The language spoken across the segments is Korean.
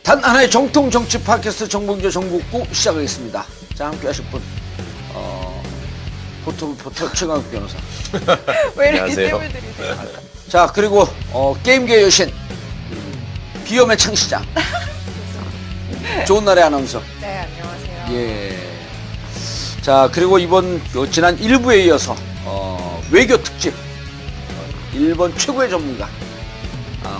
단 하나의 정통 정치 팟캐스트 정봉재 정국구 시작하겠습니다. 자, 함께 하실 분 포터 최강욱 변호사. 왜 이렇게 안녕하세요. 뜸을 들이세요? 자, 그리고 게임계 여신 비염의 창시자 좋은 날의 아나운서. 네, 안녕하세요. 예. 자, 그리고 이번 지난 1부에 이어서 외교 특집 일본 최고의 전문가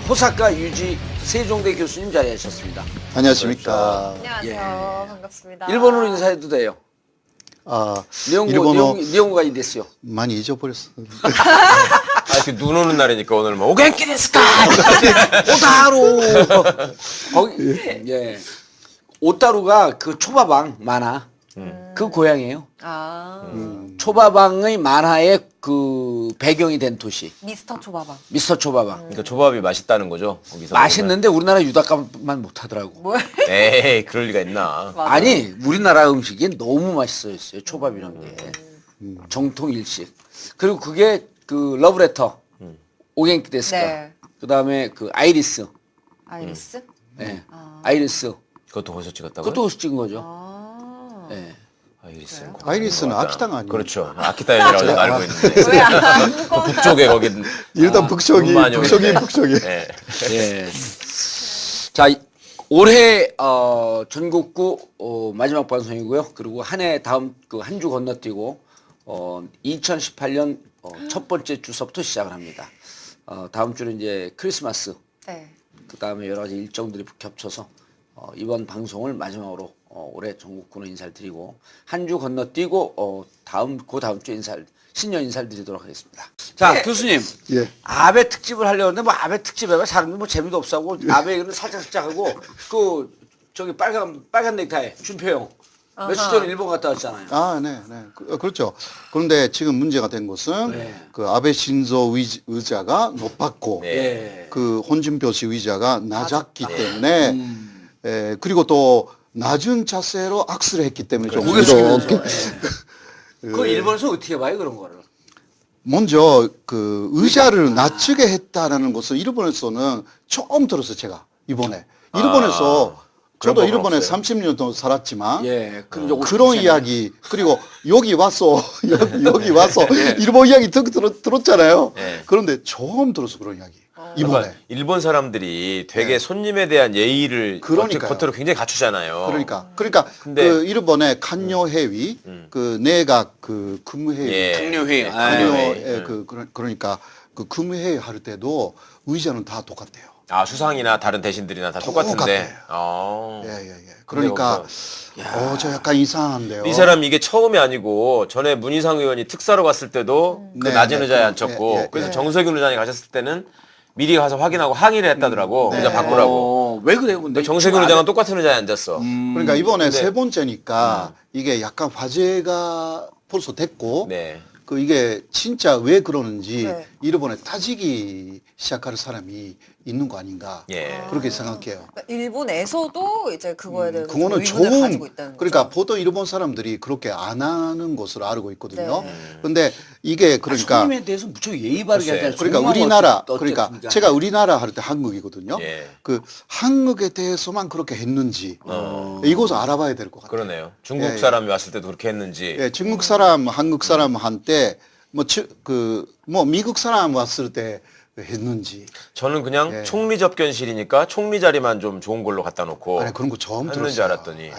호사카 유지 세종대 교수님 자리하셨습니다. 안녕하십니까. 안녕하세요. 반갑습니다. 일본어로 인사해도 돼요. 일본어 니혼고가 이데스요. 많이 잊어버렸어. 눈 오는 날이니까 오늘 뭐 오겐키 데스까? 오타루. 거기 예. 오타루가 그 초밥왕 만화 그 고향이에요. 초밥왕의 만화의 그 배경이 된 도시. 미스터 초밥왕. 미스터 초밥왕. 그러니까 조밥이 맛있다는 거죠. 거기서 맛있는데 우리나라 유닭값만 못하더라고. 뭐? 에이, 그럴 리가 있나? 맞아. 아니 우리나라 음식이 너무 맛있어요. 초밥이란 게 정통 일식. 그리고 그게 그 러브레터 오겐키 데스까. 네. 그다음에 그 아이리스. 아이리스? 네. 아이리스. 그것도 거기서 찍었다고요? 그것도 거기서 찍은 거죠. 아. 네. 아이리스. 아이리스는 아키타가 아니에요. 그렇죠. 아키타현이라고 저는 알고 있는데. 왜 안 먹어? 북쪽에 거기. 일단 북쪽이 북쪽이. 네. 예. 자, 올해 전국구 마지막 방송이고요. 그리고 한 해 다음 그 한 주 건너뛰고 2018년 첫 번째 주서부터 시작을 합니다. 다음 주는 이제 크리스마스. 네. 그 다음에 여러 가지 일정들이 겹쳐서 이번 방송을 마지막으로 올해 전국구는 인사를 드리고 한 주 건너뛰고 그 다음 주 신년 인사를 드리도록 하겠습니다. 자, 교수님. 예. 아베 특집을 하려고 했는데 뭐 아베 특집 해봐 사람들 뭐 재미도 없어하고 아베 얘기는 살짝 하고 그 저기 빨간 넥타이 준표형 며칠 전에 일본 갔다 왔잖아요. 네. 그렇죠. 그런데 지금 문제가 된 것은 네. 그 아베 신조 의자가 높았고 예. 그 혼준표시 의자가 낮았기 때문에 그리고 또 낮은 자세로 악수를 했기 때문에 좀 고개 숙이면서. 이렇게 그 일본에서 어떻게 봐요 그런 거를? 먼저 그 의자를 낮추게 했다라는 것을 일본에서는 처음 들었어요. 제가 이번에 일본에서 저도 그런 법은 일본에 없어요. 30년 동안 살았지만 예. 그런 이야기 그리고 여기 와서 여기 와서 일본 이야기 들었잖아요. 네. 그런데 처음 들었어 그런 이야기 이번에. 그러니까 일본 사람들이 되게 손님에 대한 예의를 그러니까요. 겉으로 굉장히 갖추잖아요. 그러니까 근데- 그 일본의 간요회의 그 내각 그 근무회의 예. 당뇨회의. 예. 간요회 그러니까 그 근무회의 할 때도 의자는 다 똑같대요. 수상이나 다른 대신들이나 다 똑같은데. 예. 그러니까 저 약간 이상한데요. 이 사람 이게 처음이 아니고 전에 문희상 의원이 특사로 갔을 때도 그 네, 낮은 네, 의자에 그, 앉혔고 예, 예, 그래서 예. 정세균 의장이 가셨을 때는 미리 가서 확인하고 항의를 했다더라고. 의자 바꾸라고. 왜 그래요 근데? 정세균 의장은 똑같은 의자에 앉았어. 그러니까 이번에 근데- 세 번째니까 이게 약간 화제가 벌써 됐고 네. 그 이게 진짜 왜 그러는지 네. 일본에 따지기 시작할 사람이 있는 거 아닌가 예. 그렇게 생각해요. 그러니까 일본에서도 이제 그거에 대해서 좀 그거는 의문을 좋은 가지고 있다는 그러니까 거죠. 보통 일본 사람들이 그렇게 안 하는 것으로 알고 있거든요. 네. 근데 이게 그러니까 손님에 대해서 무척 예의 바르게 글쎄. 하잖아요. 그러니까 정말 우리나라 어쨌든 그러니까 제가 우리나라 할 때 한국이거든요. 예. 그 한국에 대해서만 그렇게 했는지 이것을 알아봐야 될 것 같아요. 그러네요. 중국 예, 사람이 왔을 때도 그렇게 했는지. 예, 중국 사람, 한국 사람 한때 뭐 미국 사람 왔을 때 했는지 저는 그냥 예. 총리 접견실이니까 총리 자리만 좀 좋은 걸로 갖다 놓고 아니 그런 거 처음 했는 줄 들었어요. 알았더니 예.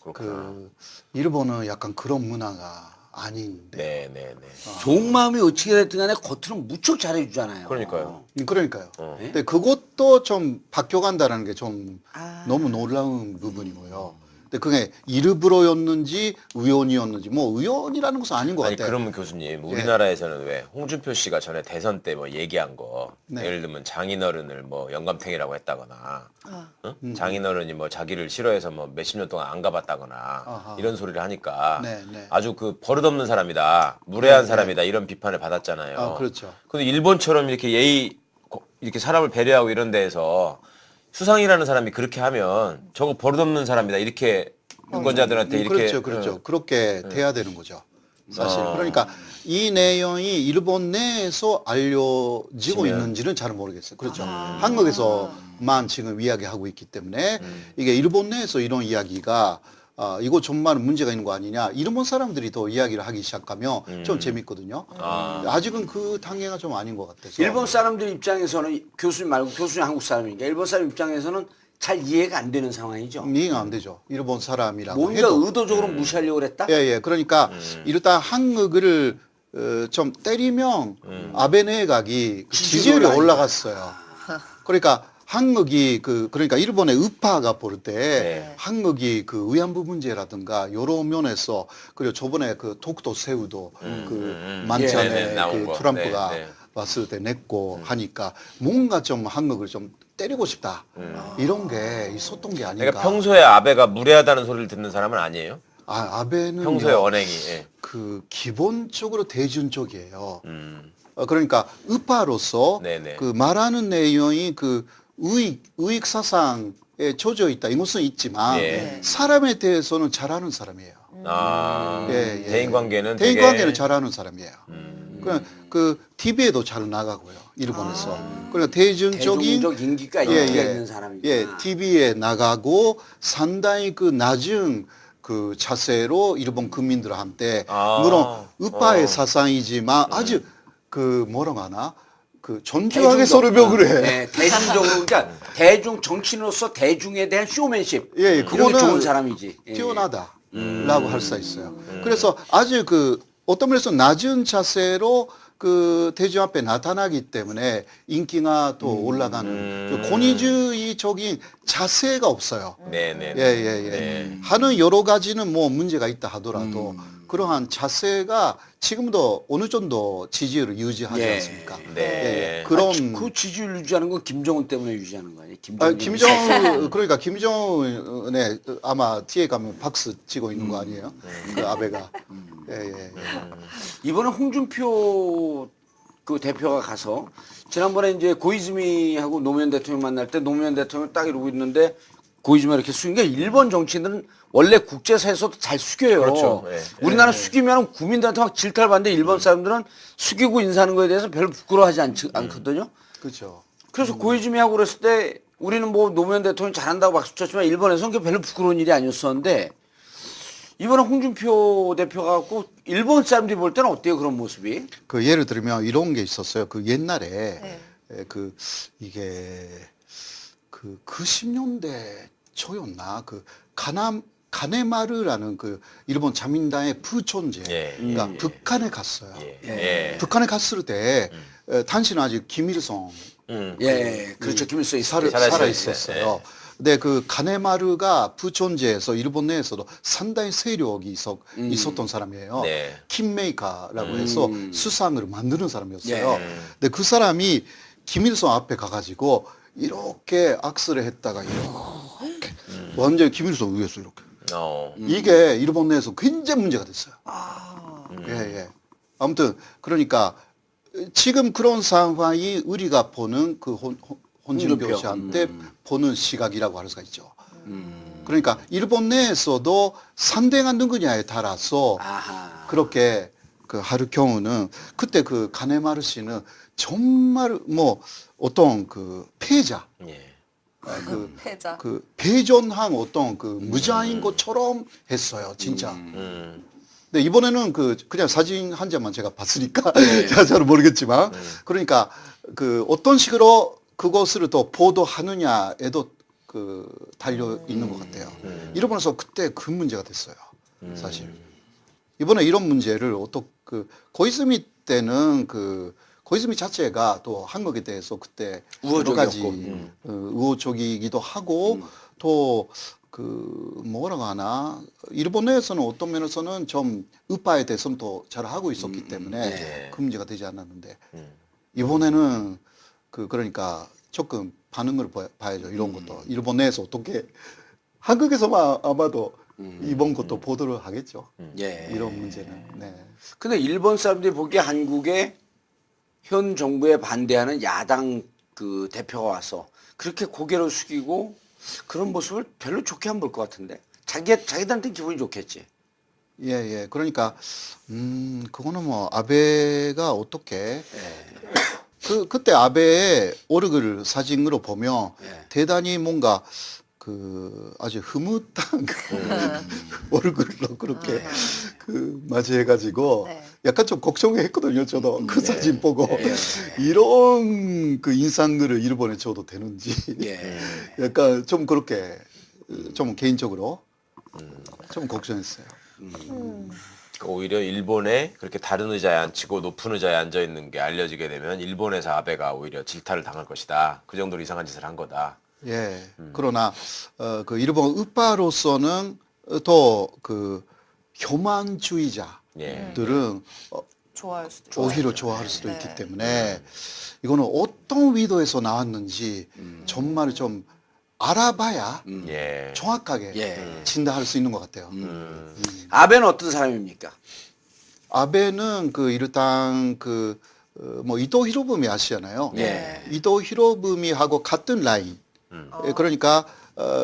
그렇구나. 그 일본은 약간 그런 문화가 아닌데. 네. 좋은 마음이 어떻게 됐든 간에 겉으로는 무척 잘해주잖아요. 그러니까요. 그러니까요. 어. 근데 그것도 좀 바뀌어간다는 게 좀 아. 너무 놀라운 부분이고요. 근데 그게 일부러였는지 우연이었는지 뭐 우연이라는 것은 아닌 것 아니 같아요. 그러면 교수님 우리나라에서는 왜 홍준표 씨가 전에 대선 때 뭐 얘기한 거 네. 예를 들면 장인어른을 뭐 영감탱이라고 했다거나 아. 응? 장인어른이 뭐 자기를 싫어해서 뭐 몇십 년 동안 안 가봤다거나 아하. 이런 소리를 하니까 네, 네. 아주 그 버릇없는 사람이다 무례한 네, 사람이다 이런 비판을 받았잖아요. 그렇죠. 근데 일본처럼 이렇게 이렇게 사람을 배려하고 이런 데에서 수상이라는 사람이 그렇게 하면 저거 버릇없는 사람이다 이렇게 유권자들한테 이렇게 그렇죠. 그렇게 돼야 되는 거죠. 사실. 아. 그러니까 이 내용이 일본 내에서 알려지고 지면. 있는지는 잘 모르겠어요. 그렇죠. 아. 한국에서만 지금 이야기하고 있기 때문에 이게 일본 내에서 이런 이야기가 이거 정말 문제가 있는 거 아니냐. 일본 사람들이 더 이야기를 하기 시작하면 좀 재밌거든요. 아직은 그 단계가 좀 아닌 것 같아서. 일본 사람들 입장에서는 교수님 말고 교수님 한국 사람이니까 일본 사람 입장에서는 잘 이해가 안 되는 상황이죠. 이해가 안 되죠. 일본 사람이라고 뭔가 해도. 의도적으로 무시하려고 그랬다? 예, 예. 그러니까 일단 한국을 좀 때리면 아베 내각이 그 지지율이 올라갔어요. 그러니까 한국이 그러니까 일본의 우파가 볼 때 네. 한국이 그 위안부 문제라든가 여러 면에서 그리고 저번에 그 독도 새우도 그 많지 예, 않은 네, 나온 그 거. 트럼프가 네, 네. 왔을 때 냈고 하니까 뭔가 좀 한국을 좀 때리고 싶다 이런 게 있었던 게 아닌가. 그러니까 평소에 아베가 무례하다는 소리를 듣는 사람은 아니에요? 아베는 평소에 언행이. 예. 그 기본적으로 대중적이에요. 그러니까 우파로서 네네. 그 말하는 내용이 그 우익 사상에 젖어 있다. 이것은 있지만 예. 사람에 대해서는 잘하는 사람이에요. 예, 예. 대인 관계는 대인 되게- 관계는 잘하는 사람이에요. 그 TV에도 잘 나가고요. 일본에서. 그러니까 대중적인 대중적 인기가 있는 사람이구나. 예, TV에 나가고 상당히 그 낮은 그 자세로 일본 국민들한테 물론 우파의 사상이지만 아주 그 뭐라고 하나 그 존중하게 설명을 해. 네, 대중적으로 그러니까 대중 정치인으로서 대중에 대한 쇼맨십. 예, 예, 이런 게 그거는 좋은 사람이지. 예. 뛰어나다라고 할 수 있어요. 그래서 아주 그 어떤 면에서 낮은 자세로 그 대중 앞에 나타나기 때문에 인기가 또 올라가는 그 권위주의적인 자세가 없어요. 네네. 예, 예, 예. 하는 여러 가지는 뭐 문제가 있다 하더라도 그러한 자세가 지금도 어느 정도 지지율을 유지하지 예. 않습니까? 네. 예, 예. 그런 그 지지율 유지하는 건 김정은 때문에 유지하는 거 아니에요? 그러니까 김정은의 아마 뒤에 가면 박수 치고 있는 거 아니에요? 그 아베가. 예, 예, 예. 이번에 홍준표 그 대표가 가서 지난번에 이제 고이즈미하고 노무현 대통령 만날 때 노무현 대통령 딱 이러고 있는데 고이즈미 이렇게 숙인 게 일본 정치인들은 원래 국제사에서도 잘 숙여요. 그렇죠. 예, 우리나라 숙이면 국민들한테 막 질타를 받는데 일본 사람들은 숙이고 인사하는 거에 대해서 별로 부끄러워하지 않거든요. 그렇죠. 그래서 고이즈미하고 그랬을 때 우리는 뭐 노무현 대통령 잘한다고 박수 쳤지만 일본에서는 그게 별로 부끄러운 일이 아니었었는데 이번에 홍준표 대표가 갖고 일본 사람들이 볼 때는 어때요 그런 모습이? 그 예를 들면 이런 게 있었어요. 그 옛날에 네. 그 이게 그 90년대 초였나 그 가네마르라는 그 일본 자민당의 부촌제 예, 그러니까 북한에 갔어요. 예. 북한에 갔을 때 당시는 아직 김일성 예, 그렇죠. 김일성이 살아 있었어요. 근데 그 가네마르가 부촌제에서 일본 내에서도 상당히 세력이 있었던 사람이에요. 네. 킹메이커라고 해서 수상을 만드는 사람이었어요. 예. 근데 그 사람이 김일성 앞에 가가지고 이렇게 악수를 했다가 이렇게 완전히 김일성 위에서 이렇게 이게 일본 내에서 굉장히 문제가 됐어요. 예, 예. 아무튼 그러니까 지금 그런 상황이 우리가 보는 그 홍준표 씨한테 보는 시각이라고 할 수가 있죠. 그러니까 일본 내에서도 상대가 누구냐에 따라서 그렇게 그 할 경우는 그때 그 가네마르 씨는 정말 뭐 어떤 그 패자, 패자. 그 배전한 어떤 그 무자인 것처럼 했어요, 진짜. 근데 이번에는 그냥 사진 한 장만 제가 봤으니까 잘 모르겠지만 그러니까 그 어떤 식으로 그것을 또 보도하느냐에도 그 달려 있는 것 같아요. 일본에서 그때 그 문제가 됐어요, 사실. 이번에 이런 문제를 그 고이즈미 때는 그 고이즈미 자체가 또 한국에 대해서 그때 여러 가지 우호적이기도 하고 또 그 뭐라고 하나 일본 내에서는 어떤 면에서는 좀 우파에 대해서는 또 잘 하고 있었기 때문에 그 문제가 되지 않았는데 이번에는 그러니까 조금 반응을 봐야죠. 이런 것도 일본 내에서 어떻게 한국에서만 아마도 이번 것도 보도를 하겠죠. 예. 이런 문제는. 네. 근데 일본 사람들이 보기에 한국의 현 정부에 반대하는 야당 그 대표가 와서 그렇게 고개를 숙이고 그런 모습을 별로 좋게 안 볼 것 같은데 자기들한테 기분이 좋겠지. 예, 예. 그러니까, 그거는 뭐, 아베가 어떻게, 그때 아베의 오르글 사진으로 보면 대단히 뭔가 아주 흐뭇한 얼굴로 그렇게 맞이해가지고 네. 약간 좀 걱정했거든요. 저도 그 사진 보고 이런 그 인상들을 일본에 줘도 되는지 예. 약간 좀 그렇게 좀 개인적으로 좀 걱정했어요. 오히려 일본에 그렇게 다른 의자에 앉히고 높은 의자에 앉아 있는 게 알려지게 되면 일본에서 아베가 오히려 질타를 당할 것이다. 그 정도로 이상한 짓을 한 거다. 예. 그러나 그 일본 우파로서는 또 그 교만주의자들은 좋아할 수도 있고. 오히려 좋아할 수도 있기 때문에 이거는 어떤 의도에서 나왔는지 정말 좀 알아봐야 예. 정확하게 예. 진단할 수 있는 것 같아요. 아베는 어떤 사람입니까? 아베는 일단 뭐 이토 히로부미 아시잖아요. 예. 이토 히로부미하고 같은 라인. 예, 그러니까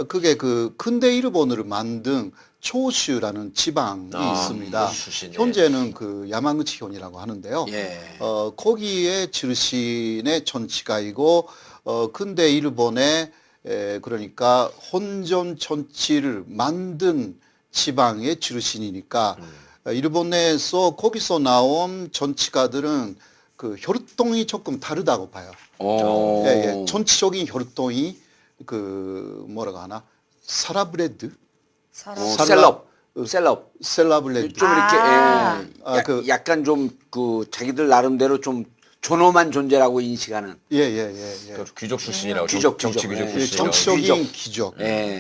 그게 근대 일본을 만든 초슈라는 지방이 있습니다. 초슈 출신, 예. 현재는 야마구치현이라고 하는데요. 예. 거기에 출신의 전치가이고 근대 일본의 그러니까 혼전 전치를 만든 지방의 출신이니까 일본 내에서 거기서 나온 전치가들은 혈통이 조금 다르다고 봐요. 오. 예, 예. 전체적인 혈통이 뭐라고 하나 사라브레드, 사람. 셀럽. 셀라브레드. 좀 이렇게 약간 좀 자기들 나름대로 좀 존엄한 존재라고 인식하는. 예, 예, 예, 예. 그 귀족 출신이라고 귀족, 정치 귀족. 귀족 예, 출신이라고. 정치적인 귀족. 예. 예.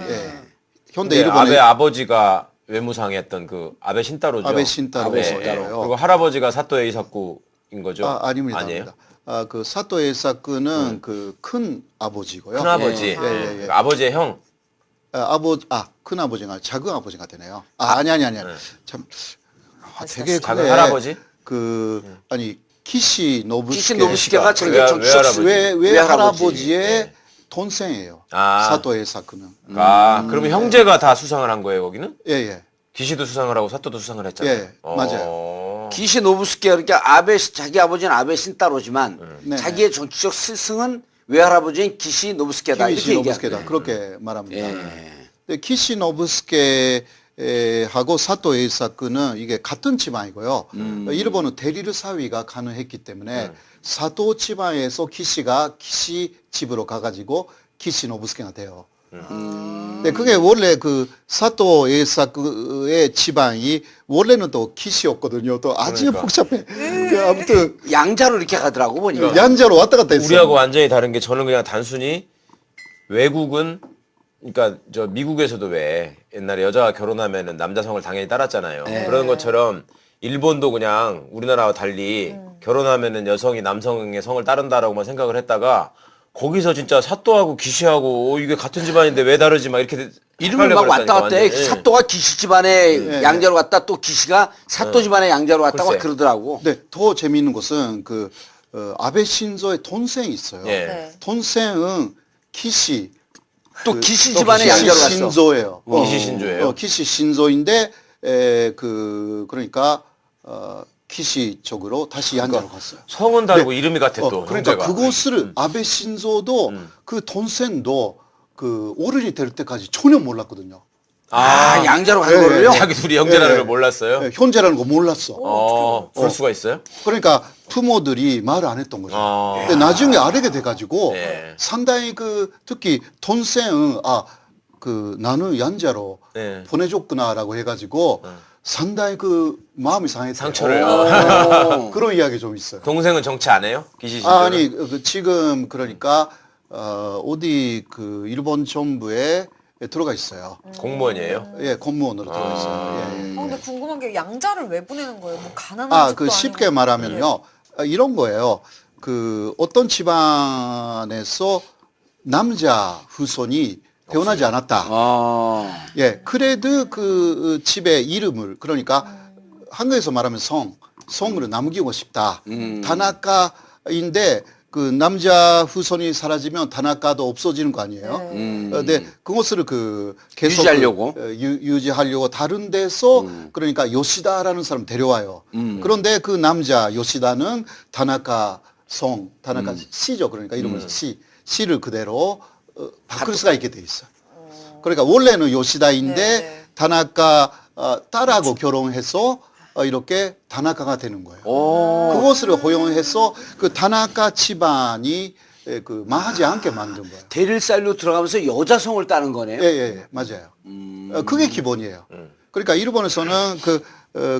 현대 근데 일본의 아베 아버지가 외무상했던 아베 신타로죠. 아베 신타로. 예, 신타로요. 예. 그리고 할아버지가 사토 에이사쿠인 거죠. 아닙니다. 아니에요? 아닙니다. 사토 에이사쿠는 큰 아버지고요. 큰 아버지. 예, 예, 예. 아버지의 형. 큰 아버지가 작은 아버지가 되네요. 아니. 참 되게 작은 근데 할아버지? 아니 키시 노부스케 키시 노부스케가 자기 외할아버지. 외할아버지의 동생이에요. 아. 사토 에이사쿠는. 그러면 형제가 다 수상을 한 거예요, 거기는? 예, 예. 기시도 수상을 하고 사토도 수상을 했잖아요. 예, 맞아요. 기시 노부스케 그러니까 자기 아버지는 아베 신타로지만 네. 자기의 정치적 스승은 외할아버지인 기시 노부스케다 이렇게 키시 얘기합니다. 노부스케다. 그렇게 말합니다. 예. 근데 키시 노부스케하고 사토 에이사쿠는 이게 같은 지방이고요. 일본은 대리르 사위가 가능했기 때문에 사토 지방에서 키시가 키시 집으로 가가지고 키시 노부스케가 돼요. 근데 그게 원래 사토 에이사쿠의 지방이 원래는 또 키시였거든요. 또 아주 그러니까. 복잡해. 아무튼 양자로 이렇게 가더라고 보니까. 양자로 왔다 갔다 했어요. 우리하고 완전히 다른 게 저는 그냥 단순히 외국은 그러니까 저 미국에서도 왜 옛날에 여자가 결혼하면은 남자 성을 당연히 따랐잖아요. 그런 것처럼 일본도 그냥 우리나라와 달리 결혼하면은 여성이 남성의 성을 따른다라고만 생각을 했다가 거기서 진짜 사또하고 기시하고 이게 같은 집안인데 왜 다르지 막 이렇게 이름을 막 왔다 갔다 해. 완전히. 사또가 기시 집안의 양자로 갔다 또 기시가 사또 집안의 양자로 갔다가 글쎄. 그러더라고. 근데 더 재미있는 것은 아베 신조의 동생이 있어요. 예. 네. 동생은 키시 또 기시 집안의 양자로 갔어. 신조예요. 기시 신조예요? 키시 신조인데 그러니까 키시 쪽으로 다시 양자로 갔어요. 성은 다르고 이름이 같아 또 그러니까 형제가. 그것을 아베 신조도 동생도 어른이 될 때까지 전혀 몰랐거든요. 양자로 간 예, 거를요? 자기 둘이 형제라는 예, 걸 몰랐어요? 예, 형제라는 거 몰랐어. 그럴 수가 있어요? 그러니까 부모들이 말을 안 했던 거죠. 아. 근데 나중에 알게 돼가지고 예. 상당히 특히 동생은 나는 양자로 네. 보내줬구나라고 해가지고 상당히 마음이 상했어요. 상처를. 그런 이야기 좀 있어요. 동생은 정치 안 해요? 기시 신조. 아니 지금 그러니까 어디 일본 정부에 들어가 있어요. 공무원이에요? 예, 공무원으로 들어가 있어요. 예, 예. 근데 궁금한 게 양자를 왜 보내는 거예요? 뭐 가난한 집도 쉽게 아니고. 말하면요. 이런 거예요. 어떤 집안에서 남자 후손이 태어나지 않았다. 예, 그래도 집의 이름을 그러니까 한국에서 말하면 성으로 남기고 싶다. 다나카인데 그 남자 후손이 사라지면 다나카도 없어지는 거 아니에요? 근데 그것을 그 계속 유지하려고? 유지하려고 다른 데서 그러니까 요시다라는 사람 데려와요. 그런데 그 남자 요시다는 다나카 성, 다나카 시죠. 그러니까 이러면서 시를 그대로 바꿀 수가 있게 돼 있어요. 그러니까 원래는 요시다인데 네. 다나카 딸하고 결혼해서 이렇게 다나카가 되는 거예요. 오. 그것을 허용해서 그 다나카 집안이 그 망하지 않게 만든 거예요. 대릴살로 들어가면서 여자성을 따는 거네요. 예, 예, 맞아요. 그게 기본이에요. 그러니까 일본에서는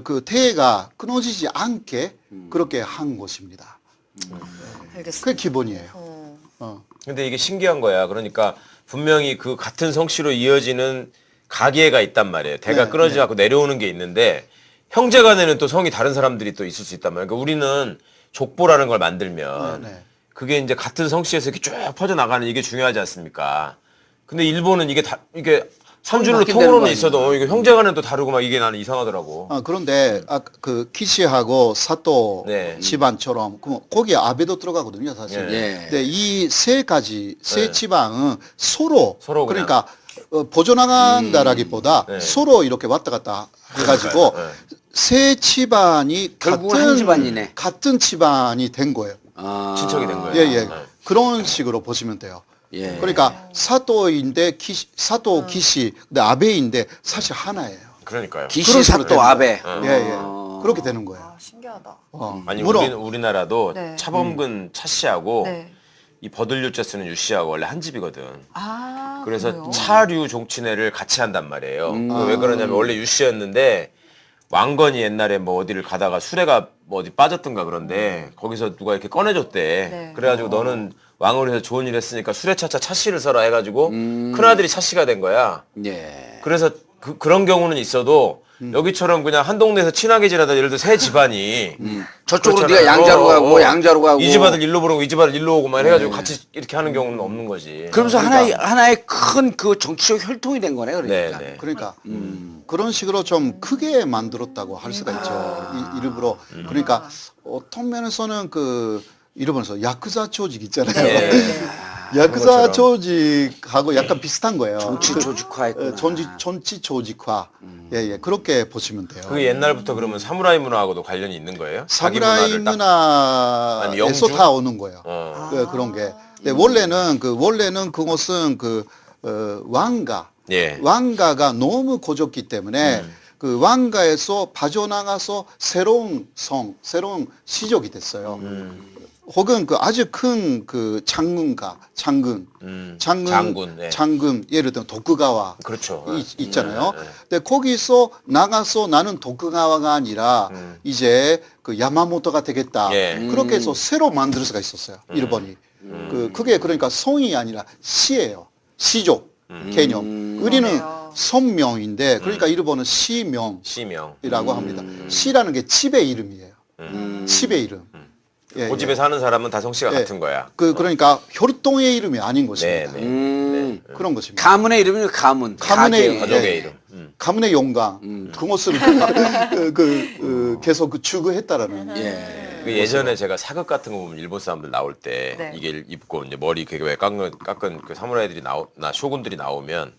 그 태가 끊어지지 않게 그렇게 한 것입니다. 알겠습니다. 그게 기본이에요. 근데 이게 신기한 거야. 그러니까 분명히 그 같은 성씨로 이어지는 가계가 있단 말이에요. 대가 네, 끊어지지 않고 내려오는 게 있는데 형제간에는 또 성이 다른 사람들이 또 있을 수 있단 말이에요. 그러니까 우리는 족보라는 걸 만들면 네, 네. 그게 이제 같은 성씨에서 이렇게 쭉 퍼져 나가는 이게 중요하지 않습니까? 근데 일본은 이게 산줄로 바뀐다는 통으로는 거 아니에요? 있어도 이게 형제간은 또 다르고 막 이게 나는 이상하더라고. 그런데 그 키시하고 사또 네. 집안처럼 그럼 거기에 아베도 들어가거든요, 사실. 네. 근데 이 세 가지 세 네. 집안은 서로 그냥. 그러니까 보존나간다라기보다 네. 서로 이렇게 왔다 갔다 해가지고 네. 세 집안이 결국은 한 집안이네. 같은 집안이 된 거예요. 아. 친척이 된 거예요. 예, 예. 네. 그런 식으로 보시면 돼요. 예. 그러니까 사또인데 사또 키시, 근데 아베인데 사실 하나예요. 그러니까요. 기시 사또 아베. 예, 예. 그렇게 되는 거예요. 아, 신기하다. 아니 물론 우리나라도 네. 차범근 차 씨하고 네. 이 버들류자 쓰는 유 씨하고 원래 한 집이거든. 아, 그래서 그래요? 차류 종친회를 같이 한단 말이에요. 왜 그러냐면 원래 유 씨였는데 왕건이 옛날에 뭐 어디를 가다가 수레가 뭐 어디 빠졌던가 그런데 거기서 누가 이렇게 꺼내줬대. 네. 그래가지고 너는 왕으로 해서 좋은 일 했으니까 수레차차 차씨를 써라 해가지고 큰아들이 차씨가 된 거야. 예. 그래서 그런 경우는 있어도 여기처럼 그냥 한 동네에서 친하게 지내다 예를 들어 세 집안이 저쪽으로 그렇잖아요. 네가 양자로 가고 양자로 가고. 이 집아들 일로 보내고 이 집아들 일로 오고 막 해가지고 같이 이렇게 하는 경우는 없는 거지. 그러면서 그러니까. 하나의 큰 그 정치적 혈통이 된 거네, 그러니까. 네, 네. 그러니까 그런 식으로 좀 크게 만들었다고 할 수가 있죠. 일부러. 그러니까 어떤 면에서는 그 일본에서 야쿠자 조직 있잖아요. 네. 야쿠자 조직하고 약간 비슷한 거예요. 정치 조직화했구나. 정치 조직화. 예, 예. 그렇게 보시면 돼요. 그게 옛날부터 그러면 사무라이 문화하고도 관련이 있는 거예요? 자기 사무라이 문화를 딱- 아니면 문화에서 영주? 다 오는 거예요. 어. 그런 게. 근데 원래는 그것은 왕가. 예. 왕가가 너무 고졌기 때문에 그 왕가에서 빠져나가서 새로운 새로운 시족이 됐어요. 혹은 그 아주 큰 그 장군, 네. 장군, 예를 들면 도쿠가와 그렇죠. 있잖아요. 네, 네. 근데 거기서 나가서 나는 도쿠가와가 아니라 이제 그 야마모토가 되겠다. 예. 그렇게 해서 새로 만들 수가 있었어요. 일본이. 그게 그러니까 성이 아니라 시예요. 시족 개념. 우리는 그러네요. 선명인데 그러니까 일본은 시명이라고 시명. 합니다. 시라는 게 집의 이름이에요. 집의 이름. 예, 그 예. 집에 사는 사람은 다 성씨가 예. 같은 거야. 그러니까 혈통의 이름이 아닌 네, 것입니다. 네. 그런 것입니다. 가문의 이름이 가문. 가문의 가계. 가족의 예. 이름. 가문의 영광 그것을 계속 추구했다라는. 예. 그 예전에 제가 사극 같은 거 보면 일본 사람들 나올 때 네. 이게 입고 이제 머리 그게 왜 깎은 그 사무라이들이 나 쇼군들이 나오면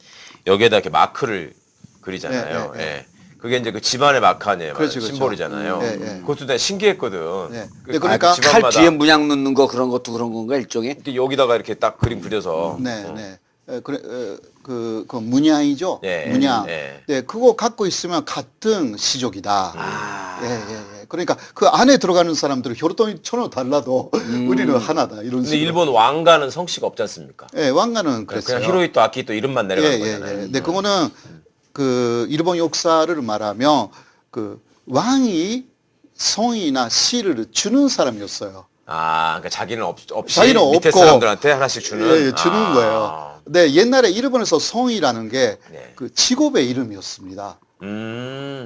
여기에다 이렇게 마크를 그리잖아요. 네, 네, 네. 예. 그게 이제 그 집안의 마크 아니에요. 그렇죠, 그렇죠. 심볼이잖아요. 네, 네. 그것도 내가 신기했거든. 네. 그 그러니까 각 칼 집안마다 뒤에 문양 넣는 거 그런 것도 그런 건가 일종의? 이렇게 여기다가 이렇게 딱 그림 그려서 네, 네. 그래, 그 문양이죠. 네, 문양. 네. 네, 그거 갖고 있으면 같은 시족이다. 아. 예, 예, 예. 그러니까 그 안에 들어가는 사람들은 혈통이 전혀 달라도 우리는 하나다. 이런 근데 식으로. 일본 왕가는 성씨가 없지 않습니까? 예, 왕가는 그랬어요. 그냥 히로히토 아키히토 이름만 내려가는 예, 예, 거잖아요. 예. 근데 그거는 그 일본 역사를 말하면 그 왕이 성이나 시를 주는 사람이었어요. 아, 그러니까 자기는 없이 자기는 밑에 없고 사람들한테 하나씩 주는. 예, 예, 주는 아. 거예요. 근데 옛날에 일본에서 성이라는 게 네. 그 직업의 이름이었습니다.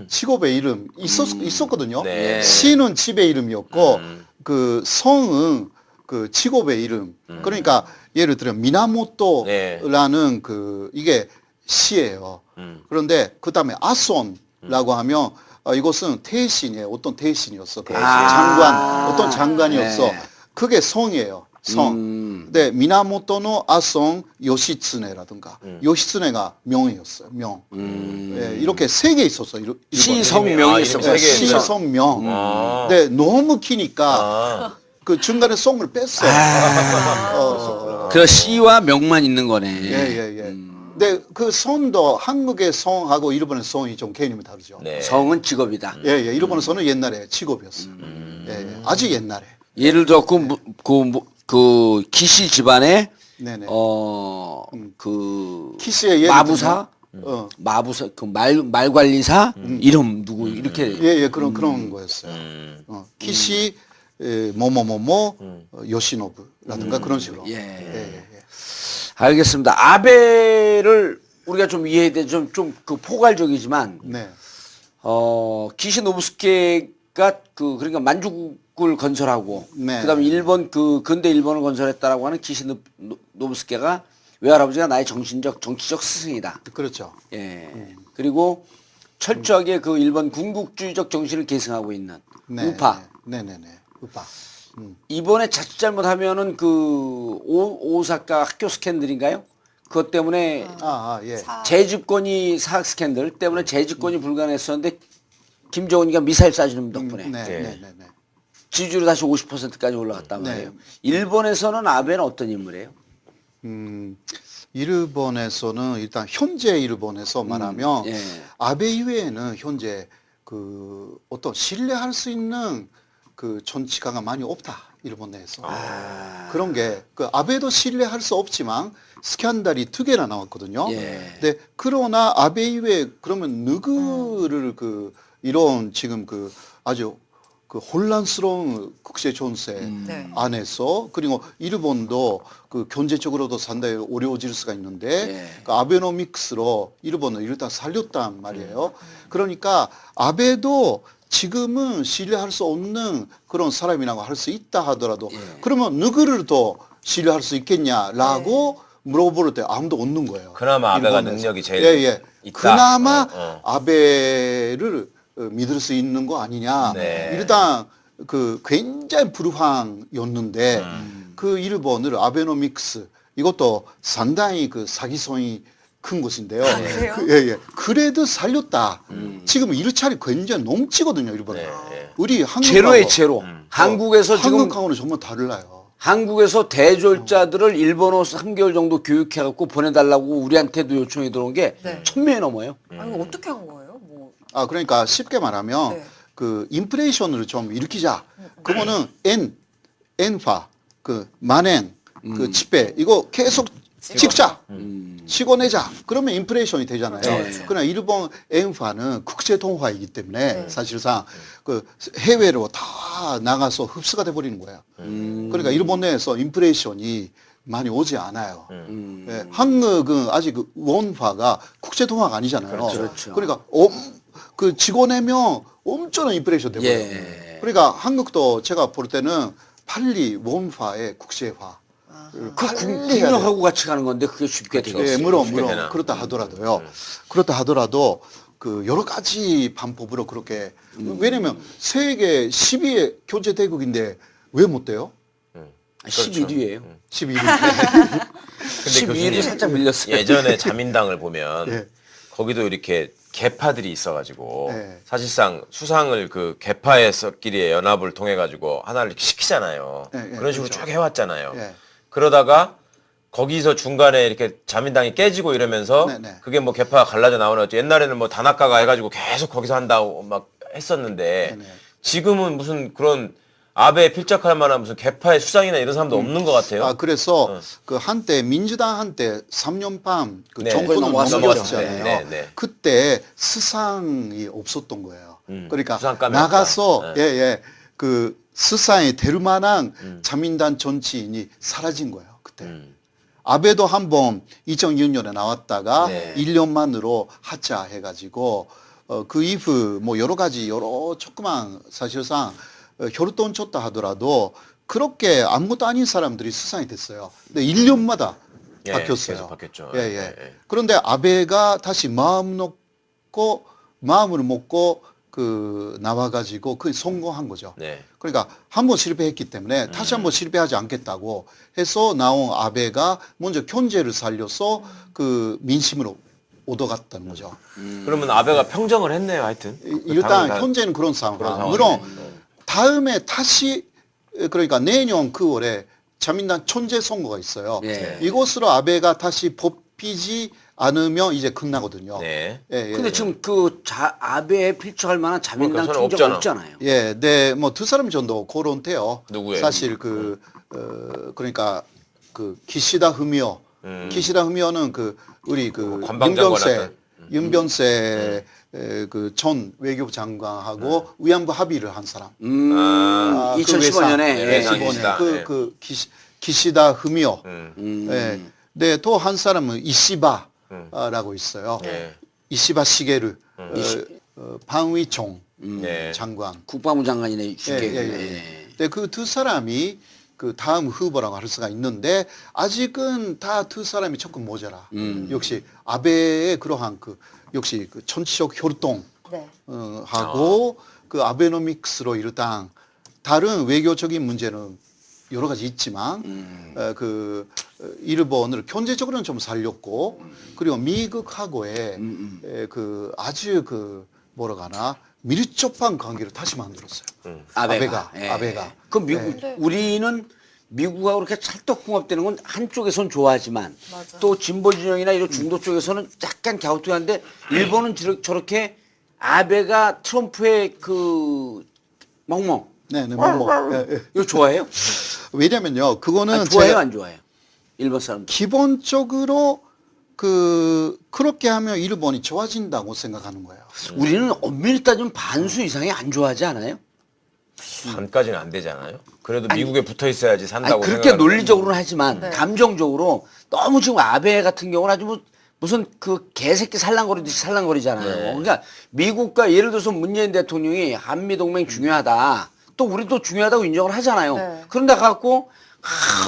직업의 이름 있었거든요. 네. 시는 집의 이름이었고 그 성은 그 직업의 이름. 그러니까 예를 들어 미나모토라는 그 이게 시예요. 그런데 그 다음에 아손라고 하면 이것은 대신이에요. 어떤 대신이었어. 대신. 장관, 어떤 장관이었어. 네. 그게 성이에요. 성. 근데 미나모토노 아성 요시츠네라든가 요시츠네가 명이었어요. 명. 예, 이렇게 3개 있었어요. 시성명이 있었어요. 시성명. 근데 너무 기니까 그 중간에 성을 뺐어요. 그 시와 명만 있는 거네. 예. 근데 그 성도 한국의 성하고 일본의 성이 좀 개념이 다르죠. 네. 성은 직업이다. 예. 일본의 성은 옛날에 직업이었어요. 예. 아주 옛날에. 예를 들어 그 기시 집안에 네네. 그 키스의 예를 마부사, 들면, 마부사 그 말 관리사 이름 누구 이렇게 예, 그런 거였어요. 키시 뭐뭐뭐뭐 요시노부라든가 그런 식으로. 예. 알겠습니다. 아베를 우리가 좀 이해해야 돼. 좀 그 포괄적이지만 네. 기시 노부스케가 그러니까 만주국을 건설하고 네. 그다음에 일본 근대 일본을 건설했다라고 하는 기시 노부스케가 외할아버지가 나의 정치적 스승이다. 그렇죠. 예. 그리고 철저하게 그 일본 군국주의적 정신을 계승하고 있는 우파. 네네네. 우파. 이번에 자칫 잘못하면은 오사카 학교 스캔들인가요? 그것 때문에 예. 재집권이 사학 스캔들 때문에 재집권이 불가능했었는데 김정은이가 미사일 쏴주는 덕분에 네. 지지율이 다시 50%까지 올라갔단 말이에요. 일본에서는 아베는 어떤 인물이에요? 일본에서는 일단 현재 일본에서 말하면 예. 아베 이외에는 현재 그 어떤 신뢰할 수 있는 그 정치가가 많이 없다. 일본 내에서. 그런 게 그 아베도 신뢰할 수 없지만 스캔들이 2개나 나왔거든요. 예. 근데 그러나 아베 이외에 그러면 누구를 이런 지금 아주 혼란스러운 국제 정세 네. 안에서 그리고 일본도 경제적으로도 상당히 어려워질 수가 있는데 예. 아베노믹스로 일본을 일단 살렸단 말이에요. 그러니까 아베도 지금은 신뢰할 수 없는 그런 사람이라고 할 수 있다 하더라도 그러면 누구를 더 신뢰할 수 있겠냐라고 물어볼 때 아무도 없는 거예요. 그나마 아베가 일본에서. 능력이 제일 있다. 그나마 아베를 믿을 수 있는 거 아니냐. 네. 일단 굉장히 불황이었는데 그 일본을 아베노믹스 이것도 상당히 사기성이 큰 곳인데요. 그래요? 그래도 살렸다. 지금 일자리 굉장히 넘치거든요, 일본은. 네. 우리 한국하고 제로에 제로. 한국에서 지금 한국하고는 정말 달라요. 한국에서 대졸자들을 일본어 3개월 정도 교육해갖고 보내달라고 우리한테도 요청이 들어온 게 네. 1000명이 넘어요. 아니 이거 어떻게 한 거예요? 뭐 그러니까 쉽게 말하면 네. 인플레이션을 좀 일으키자. 그거는 엔화, 만엔, 지배 이거 계속 찍자. 치고 내자. 그러면 인플레이션이 되잖아요. 그렇죠. 그러나 일본 엔화는 국제 통화이기 때문에 사실상 해외로 다 나가서 흡수가 돼 버리는 거예요. 그러니까 일본 내에서 인플레이션이 많이 오지 않아요. 예, 한국은 아직 원화가 국제 통화가 아니잖아요. 그렇죠. 그러니까 지고 내면 엄청난 인플레이션 돼 버려요. 예. 그러니까 한국도 제가 볼 때는 빨리 원화의 국제화 국력하고 같이 가는 건데 그게 쉽게 되겠어요. 예, 물론 되나? 그렇다 하더라도요. 그렇다 하더라도 여러 가지 방법으로 그렇게 왜냐면 세계 10위의 경제 대국인데 왜 못 돼요? 11위예요. 11위. 근데 11위 살짝 밀렸어요. 예전에 자민당을 보면 예. 거기도 이렇게 개파들이 있어가지고 네. 사실상 수상을 개파에서끼리의 연합을 통해 가지고 하나를 이렇게 시키잖아요. 네, 네, 그런 식으로 그렇죠. 쭉 해왔잖아요. 예. 그러다가 거기서 중간에 이렇게 자민당이 깨지고 이러면서 네, 네. 그게 뭐 개파가 갈라져 나오는 거죠. 옛날에는 뭐 단학가가 해가지고 계속 거기서 한다고 막 했었는데 네, 네. 지금은 무슨 그런 아베에 필적할 만한 무슨 개파의 수장이나 이런 사람도 없는 것 같아요. 그래서 한때 민주당 한때 3년 반 네. 정권을 넘어갔어요. 넘겼잖아요. 네, 네. 그때 수상이 없었던 거예요. 그러니까 수상감이 나가서 없다. 수상에 될 만한 자민당 정치인이 사라진 거예요. 그때. 아베도 한번 2006년에 나왔다가 네. 1년 만으로 하차해가지고 그 이후 뭐 여러 조그만 사실상 혈돈 쳤다 하더라도 그렇게 아무것도 아닌 사람들이 수상이 됐어요. 근데 1년마다 예, 바뀌었어요. 계속 바뀌었죠. 예. 예. 그런데 아베가 다시 마음을 먹고 그 나와가지고 그 성공한 거죠. 네. 그러니까 한 번 실패했기 때문에 다시 한 번 실패하지 않겠다고 해서 나온 아베가 먼저 견제를 살려서 그 민심으로 얻어갔다는 거죠. 그러면 아베가 평정을 했네요, 하여튼. 일단 다- 현재는 그런 상황. 그런 상황이네. 물론 다음에 다시 그러니까 내년 9월에 자민당 천재 선거가 있어요. 예. 이것으로 아베가 다시 뽑히지 않으면 이제 끝나거든요. 네. 예, 예, 근데 예. 지금 그 아베에 필적할 만한 자민당 그러니까 총재가 저는 없잖아요. 예, 네, 뭐 두 사람 정도 거론돼요. 누구예요? 사실 그러니까 그 기시다 후미오, 기시다 후미오는 그 우리 그 관방장관 했던. 윤변세 그 전 외교부 장관하고 위안부 합의를 한 사람. 아, 2015년에 네, 외상 2015년 기시다. 예. 그 기시다 후미오. 음. 예. 네, 또 한 사람은 이시바라고 있어요. 네. 이시바 시게르 방위총 네. 장관. 국방부 장관이네 주계. 예, 예, 예. 네, 그 두 사람이 그 다음 후보라고 할 수가 있는데 아직은 다 두 사람이 조금 모자라. 역시 아베의 그러한 그 역시 그 정치적 혈동 네. 하고 그 아베노믹스로 일단 다른 외교적인 문제는 여러 가지 있지만 일본을 경제적으로는 좀 살렸고 그리고 미국하고의 그 아주 그 뭐라 하나 밀접한 관계를 다시 만들었어요. 아베가. 그럼 미국 우리는 미국하고 그렇게 찰떡궁합되는 건 한쪽에선 좋아하지만 맞아. 또 진보 진영이나 이런 중도 쪽에서는 약간 갸우뚱한데 일본은 저렇게 아베가 트럼프의 그 멍멍 네, 뭐. 이거 좋아해요? 왜냐면요, 그거는 좋아해요, 제가 안 좋아해요? 일본 사람들. 기본적으로 그렇게 하면 일본이 좋아진다고 생각하는 거예요. 우리는 엄밀히 따지면 반수 이상이 안 좋아하지 않아요? 반까지는 안 되잖아요. 그래도 미국에 붙어 있어야지 산다고 아니, 그렇게 생각하는 논리적으로는 하지만 네. 감정적으로 너무 지금 아베 같은 경우는 아주 무슨 그 개새끼 살랑거리듯이 살랑거리잖아요. 네. 그러니까 미국과 예를 들어서 문재인 대통령이 한미동맹 중요하다. 또 우리도 중요하다고 인정을 하잖아요. 네. 그런데 갖고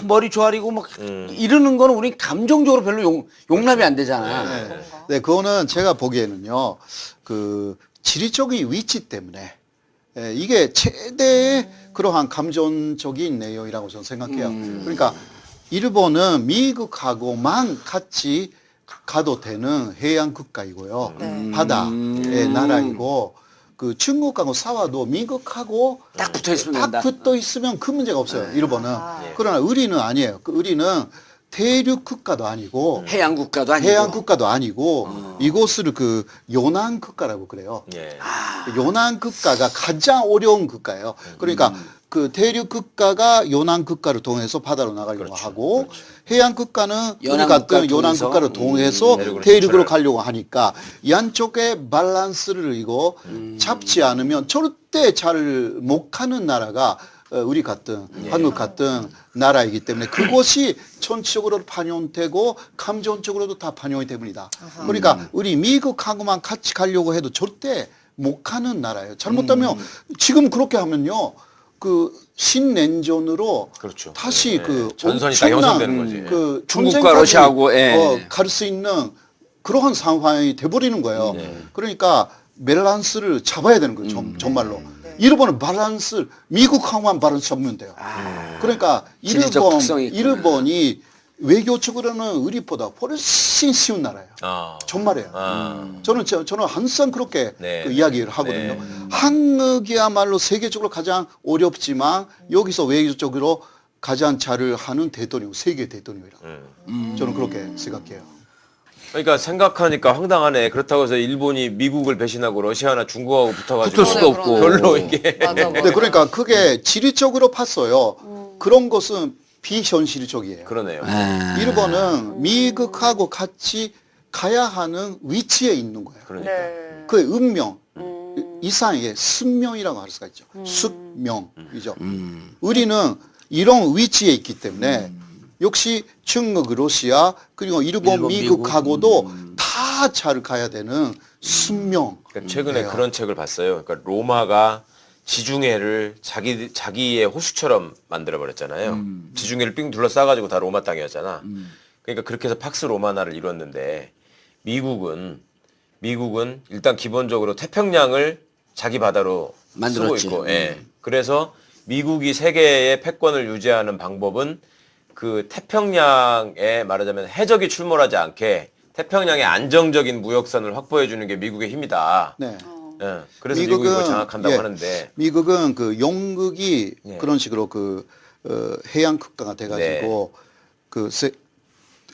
머리 조아리고 막 이러는 거는 우리 감정적으로 별로 용납이 안 되잖아. 그런가? 네, 그거는 제가 보기에는요, 그 지리적인 위치 때문에 이게 최대의 그러한 감정적인 내용이라고 저는 생각해요. 그러니까 일본은 미국하고만 같이 가도 되는 해양 국가이고요. 네. 바다의 나라이고 그 중국하고 싸워도 미국하고 딱 붙어 있으면 딱 된다. 붙어 있으면 큰 문제가 없어요. 일본은. 네. 그러나 우리는 아니에요. 우리는 대륙 국가도 아니고 해양 국가도 아니고. 해양 국가도 아니고 이곳을 그 요난 국가라고 그래요. 예. 요난 국가가 가장 어려운 국가예요. 그러니까 그 대륙 국가가 요난 국가를 통해서 바다로 나가려고 하고 해양 국가는 우리 연안 같은 국가를 요난 통해서, 국가를 통해서 대륙으로 대륙으로 진출을. 가려고 하니까 양쪽의 밸런스를 이거 잡지 않으면 절대 잘 못 가는 나라가 우리 같은 한국 같은 나라이기 때문에 그것이 전체적으로 반영되고 감정적으로도 다 반영이 됩니다. 그러니까 우리 미국하고만 같이 가려고 해도 절대 못 가는 나라예요. 잘못하면 지금 그렇게 하면요. 그 신냉전으로 그렇죠. 다시 예. 그 전선이 다 엄청난 형성되는 거지. 그 중국과 전쟁까지, 러시아하고, 예. 갈 수 있는 그러한 상황이 돼버리는 거예요. 그러니까 밸런스를 잡아야 되는 거예요. 정말로. 일본은 밸런스 미국하고만 밸런스 잡으면 돼요. 그러니까 지리적 특성이 있구나. 일본이 외교적으로는 우리보다 훨씬 쉬운 나라예요. 아. 정말이에요. 아. 저는 항상 그렇게 네. 그 이야기를 하거든요. 네. 한국이야말로 세계적으로 가장 어렵지만 여기서 외교적으로 가장 잘을 하는 대통령, 세계 대통령이라. 저는 그렇게 생각해요. 그러니까 생각하니까 황당하네. 그렇다고 해서 일본이 미국을 배신하고 러시아나 중국하고 붙어가지고 붙을 수도 없고. 별로 이게 맞아, 맞아. 네, 그러니까 그게 지리적으로 봤어요. 그런 것은 비현실적이에요. 그러네요. 일본은 미국하고 같이 가야 하는 위치에 있는 거예요. 그러니까. 네. 그의 운명 이상의 숙명이라고 할 수가 있죠. 숙명이죠. 우리는 이런 위치에 있기 때문에 역시 중국, 러시아 그리고 일본, 미국하고도 다 잘 가야 되는 숙명. 그러니까 최근에 그런 책을 봤어요. 그러니까 로마가 지중해를 자기의 호수처럼 만들어 버렸잖아요. 지중해를 삥 둘러싸가지고 다 로마 땅이었잖아. 그러니까 그렇게 해서 팍스 로마나를 이뤘는데 미국은 일단 기본적으로 태평양을 자기 바다로 만들었지. 쓰고 있고, 예. 그래서 미국이 세계의 패권을 유지하는 방법은 그 태평양에 말하자면 해적이 출몰하지 않게 태평양의 안정적인 무역선을 확보해 주는 게 미국의 힘이다. 네. 예. 그래서 미국이 그걸 장악한다고 하는데 미국은 그 영국이 예. 그런 식으로 그 해양 국가가 돼가지고 네. 그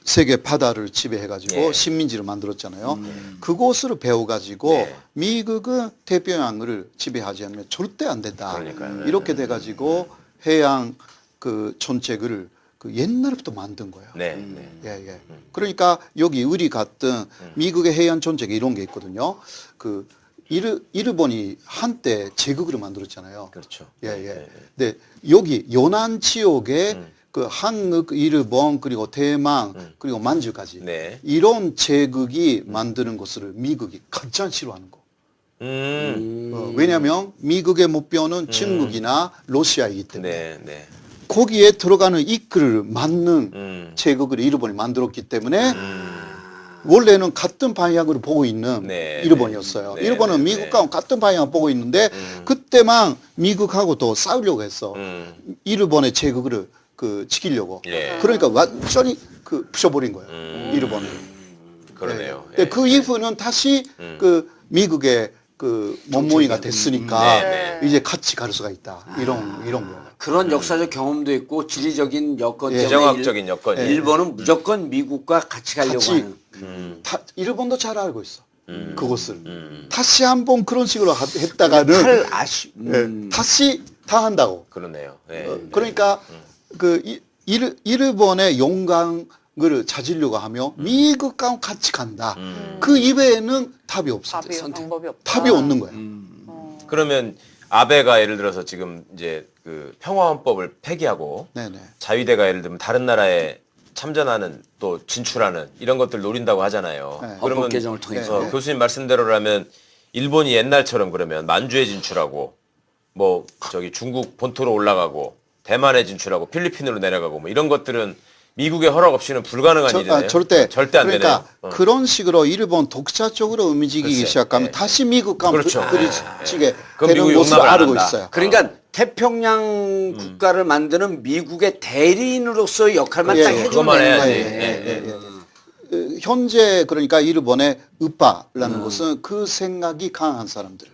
세계 바다를 지배해가지고 예. 식민지를 만들었잖아요. 그곳을 배워가지고 네. 미국은 태평양을 지배하지 않으면 절대 안 된다. 그러니까요. 이렇게 돼가지고 해양 그 정책을 그 옛날부터 만든 거예요. 네. 네. 예, 예. 그러니까 여기 우리 같은 미국의 해양 정책에 이런 게 있거든요. 그 일본이 한때 제국으로 만들었잖아요. 그렇죠. 예, 예. 근데 여기 연안 지역에 그 한국, 일본, 그리고 대만, 그리고 만주까지 네. 이런 제국이 만드는 것을 미국이 가장 싫어하는 거. 왜냐하면 미국의 목표는 중국이나 러시아이기 때문에 네. 네. 거기에 들어가는 이끌을 맞는 제국을 일본이 만들었기 때문에 원래는 같은 방향으로 보고 있는 네, 일본이었어요. 네, 일본은 네, 미국과 같은 방향을 보고 있는데 그때만 미국하고 또 싸우려고 했어. 일본의 제국을 그 지키려고. 예. 그러니까 완전히 그 부셔버린 거예요. 일본을. 그러네요. 예. 근데 그 이후는 다시 그 미국의 그 몸무이가 됐으니까 네, 이제 같이 갈 수가 있다. 이런 거예요. 그런 역사적 경험도 있고 지리적인 여건 때문에 지정학적인 여건이. 일본은 무조건 미국과 같이 가려고 같이 하는. 일본도 잘 알고 있어. 그것을. 다시 한번 그런 식으로 했다가는 칼 아쉬. 예, 다시 당한다고. 그러네요. 예. 그러니까 그 일본의 영광을 찾으려고 하며 미국과 같이 간다. 그 이외에는 답이 없어. 방법이 없다. 답이 없는 거야. 그러면 아베가 예를 들어서 지금 이제 그 평화헌법을 폐기하고 네네. 자위대가 예를 들면 다른 나라에 참전하는 또 진출하는 이런 것들 노린다고 하잖아요. 네. 헌법 개정을 통해서. 네. 교수님 말씀대로라면 일본이 옛날처럼 그러면 만주에 진출하고 뭐 저기 중국 본토로 올라가고 대만에 진출하고 필리핀으로 내려가고 뭐 이런 것들은 미국의 허락 없이는 불가능한 일이네요. 절대 안 그러니까 되네요. 그런 식으로 일본 독자적으로 움직이기 글쎄, 시작하면 예. 다시 미국과 그렇죠. 부딪히게 그럼 되는 미국이 것을 용납을 안 알고 한다. 있어요. 그러니까 태평양 국가를 만드는 미국의 대리인으로서의 역할만 예, 딱 예. 해주면 그것만 되는 해야지. 거예요. 예, 현재 그러니까 일본의 우파라는 것은 그 생각이 강한 사람들.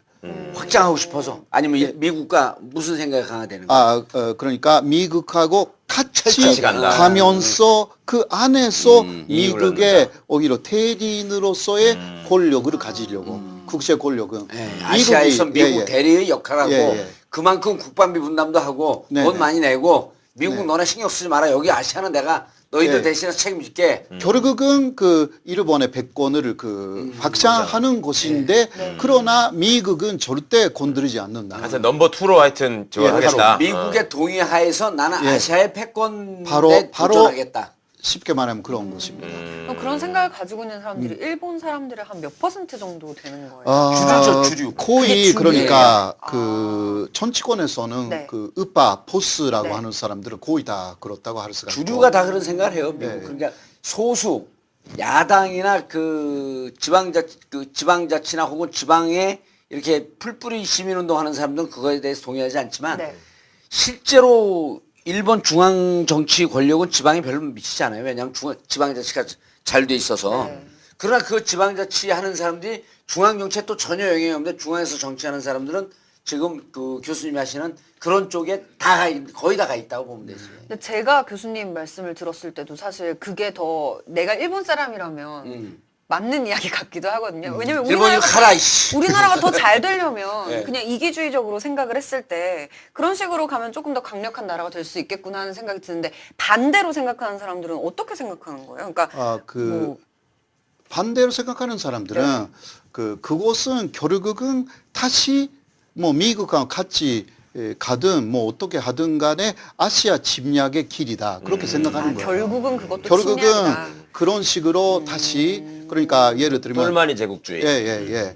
확장하고 싶어서 아니면 미국과 무슨 생각이 강화되는 거예요? 그러니까 미국하고 같이 간다. 가면서 그 안에서 이익을 미국의 얻는다. 오히려 대리인으로서의 권력을 가지려고 국제 권력은 예, 아시아에서 미국 예, 예. 대리의 역할하고 예, 예. 그만큼 국방비 분담도 하고 네, 돈 네. 많이 내고 미국 네. 너네 신경 쓰지 마라. 여기 아시아는 내가 너희들 예. 대신해서 책임질게. 결국은 그 일본의 패권을 그 확장하는 것인데 그러나 미국은 절대 건드리지 않는다. 하여튼 넘버 2로 하여튼 저걸 예, 하겠다. 미국의 동의하에서 나는 예. 아시아의 패권에 바로 도전하겠다. 쉽게 말하면 그런 것입니다. 그럼 그런 생각을 가지고 있는 사람들이 일본 사람들의 한 몇 퍼센트 정도 되는 거예요? 주류죠, 주류. 거의 그게 주류예요. 그러니까 그 정치권에서는 네. 그 우파 보스라고 네. 하는 사람들은 거의 다 그렇다고 할 수가 있고. 주류가 다 그런 생각을 해요. 미국. 네. 그러니까 소수 야당이나 그 지방자치나 혹은 지방에 이렇게 풀뿌리 시민운동하는 사람들은 그거에 대해서 동의하지 않지만 네. 실제로 일본 중앙 정치 권력은 지방에 별로 미치지 않아요. 왜냐하면 지방자치가 잘 돼 있어서. 네. 그러나 그 지방자치 하는 사람들이 중앙 정치에 또 전혀 영향이 없는데 중앙에서 정치하는 사람들은 지금 그 교수님이 하시는 그런 쪽에 거의 다 가 있다고 보면 되지. 근데 제가 교수님 말씀을 들었을 때도 사실 그게 더 내가 일본 사람이라면 맞는 이야기 같기도 하거든요. 왜냐면 일본이 가라, 이씨. 우리나라가 더 잘 되려면 네. 그냥 이기주의적으로 생각을 했을 때 그런 식으로 가면 조금 더 강력한 나라가 될 수 있겠구나 하는 생각이 드는데 반대로 생각하는 사람들은 어떻게 생각하는 거예요? 그러니까 뭐, 반대로 생각하는 사람들은 그것은 결국은 다시 뭐 미국과 같이 가든 뭐 어떻게 하든 간에 아시아 침략의 길이다 그렇게 생각하는 거예요. 결국은 그것도 결국은 침략이다. 그런 식으로 다시 그러니까 예를 들면 똘마니 제국주의. 예예예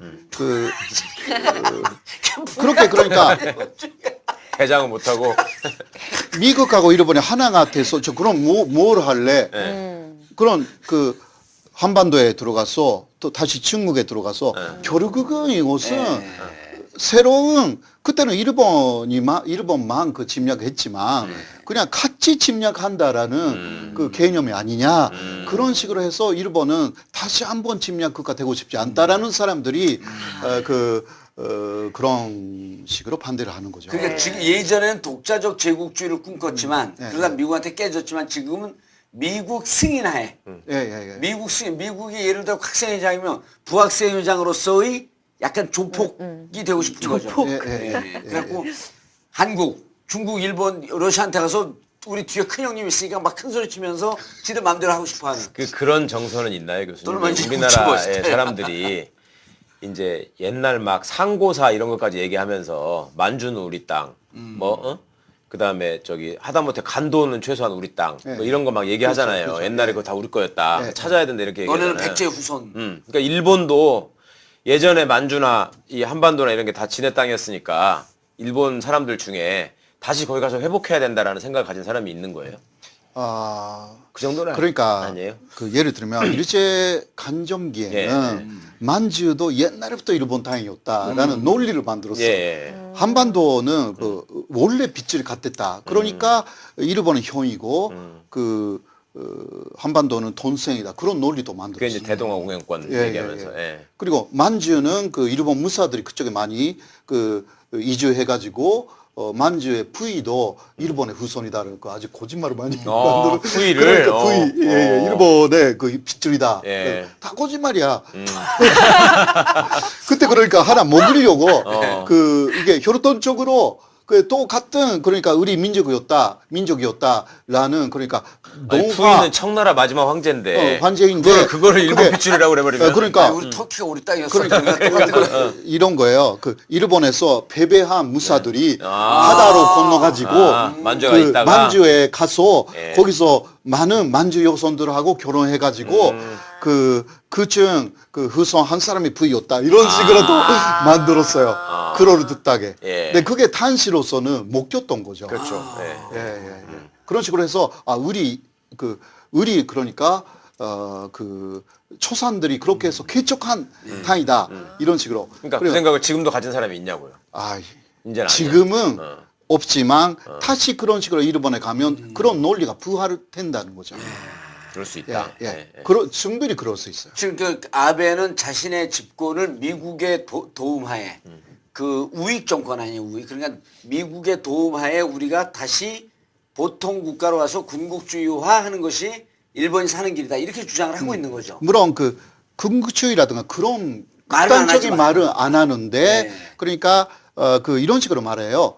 그렇게 그러니까 개장은 못하고. 미국하고 일본이 하나가 돼서 저 그럼 뭘 할래? 그런 그 한반도에 들어가서 또 다시 중국에 들어가서 결국은 이것은 새로운 그때는 일본만 그 침략했지만 그냥 같이 침략한다라는 그 개념이 아니냐 그런 식으로 해서 일본은 다시 한번 침략 국가 되고 싶지 않다라는 사람들이 그런 식으로 반대를 하는 거죠. 그러니까 지금 예전에는 독자적 제국주의를 꿈꿨지만 그러다 미국한테 깨졌지만 지금은 미국 승인하에 미국 승인 미국이 예를 들어 학생회장이면 부학생회장으로서의 약간 조폭이 되고 싶은 거죠. 그래갖고 한국, 중국, 일본, 러시아한테 가서 우리 뒤에 큰 형님 있으니까 막 큰 소리 치면서 지들 마음대로 하고 싶어하는. 그런 정서는 있나요, 교수님? 또는 이제 우리나라의 사람들이 이제 옛날 막 상고사 이런 것까지 얘기하면서 만주는 우리 땅, 그다음에 저기 하다못해 간도는 최소한 우리 땅, 뭐 이런 거 막 얘기하잖아요. 그렇죠. 옛날에 그거 다 우리 거였다. 찾아야 된다 이렇게 얘기하잖아요. 너네는 백제 후손. 그러니까 일본도 예전에 만주나 이 한반도나 이런 게 다 지네 땅이었으니까 일본 사람들 중에 다시 거기 가서 회복해야 된다라는 생각을 가진 사람이 있는 거예요. 그 정도는 그러니까 아니에요. 그 예를 들면 일제 간점기에는 만주도 옛날부터 일본 땅이었다라는 논리를 만들었어요. 한반도는 그 원래 빚을 갚았다. 그러니까 일본은 형이고 한반도는 돈생이다. 그런 논리도 그게 만들었어요. 이제 대동아 공영권 얘기하면서. 그리고 만주는 그 일본 무사들이 그쪽에 많이 그 이주해가지고 만주의 부위도 일본의 후손이다라는 거 아주 거짓말을 많이 만들어. 부위를. 그러니까 부위, 일본의 그 빗줄이다. 다 거짓말이야. 그때 그러니까 하나 먹으려고 이게 혈통적으로 그 또 같은 그러니까 우리 민족이었다라는 그러니까 부인은 청나라 마지막 황제인데 황제인데 그거를 일본 빗줄이라고 그래버리면 그러니까 우리 터키가 우리 땅이었어. 그러니까 이런 거예요. 그 일본에서 패배한 무사들이 바다로 건너가지고 만주가 있다가 만주에 가서 거기서 많은 만주 여성들하고 결혼해가지고 그중 그 후손 한 사람이 부이었다 이런 식으로도 만들었어요. 그러를 듣다게. 근데 그게 단시로서는 못 꼈던 거죠. 그렇죠. 그런 식으로 해서 우리 그러니까 그 초산들이 그렇게 해서 쾌척한 땅이다 이런 식으로. 그러니까 그 생각을 지금도 가진 사람이 있냐고요. 이제는 지금은 없지만 다시 그런 식으로 일본에 가면 그런 논리가 부활된다는 거죠. 그럴 수 있다. 충분히 그럴 수 있어요. 지금 그 아베는 자신의 집권을 미국의 도움하에 그 우익 정권 아니에요, 우익. 그러니까 미국의 도움하에 우리가 다시 보통 국가로 와서 군국주의화하는 것이 일본이 사는 길이다 이렇게 주장을 하고 있는 거죠. 물론 그 군국주의라든가 그런 말은 안 극단적인 하지만. 말은 안 하는데 그러니까 그 이런 식으로 말해요.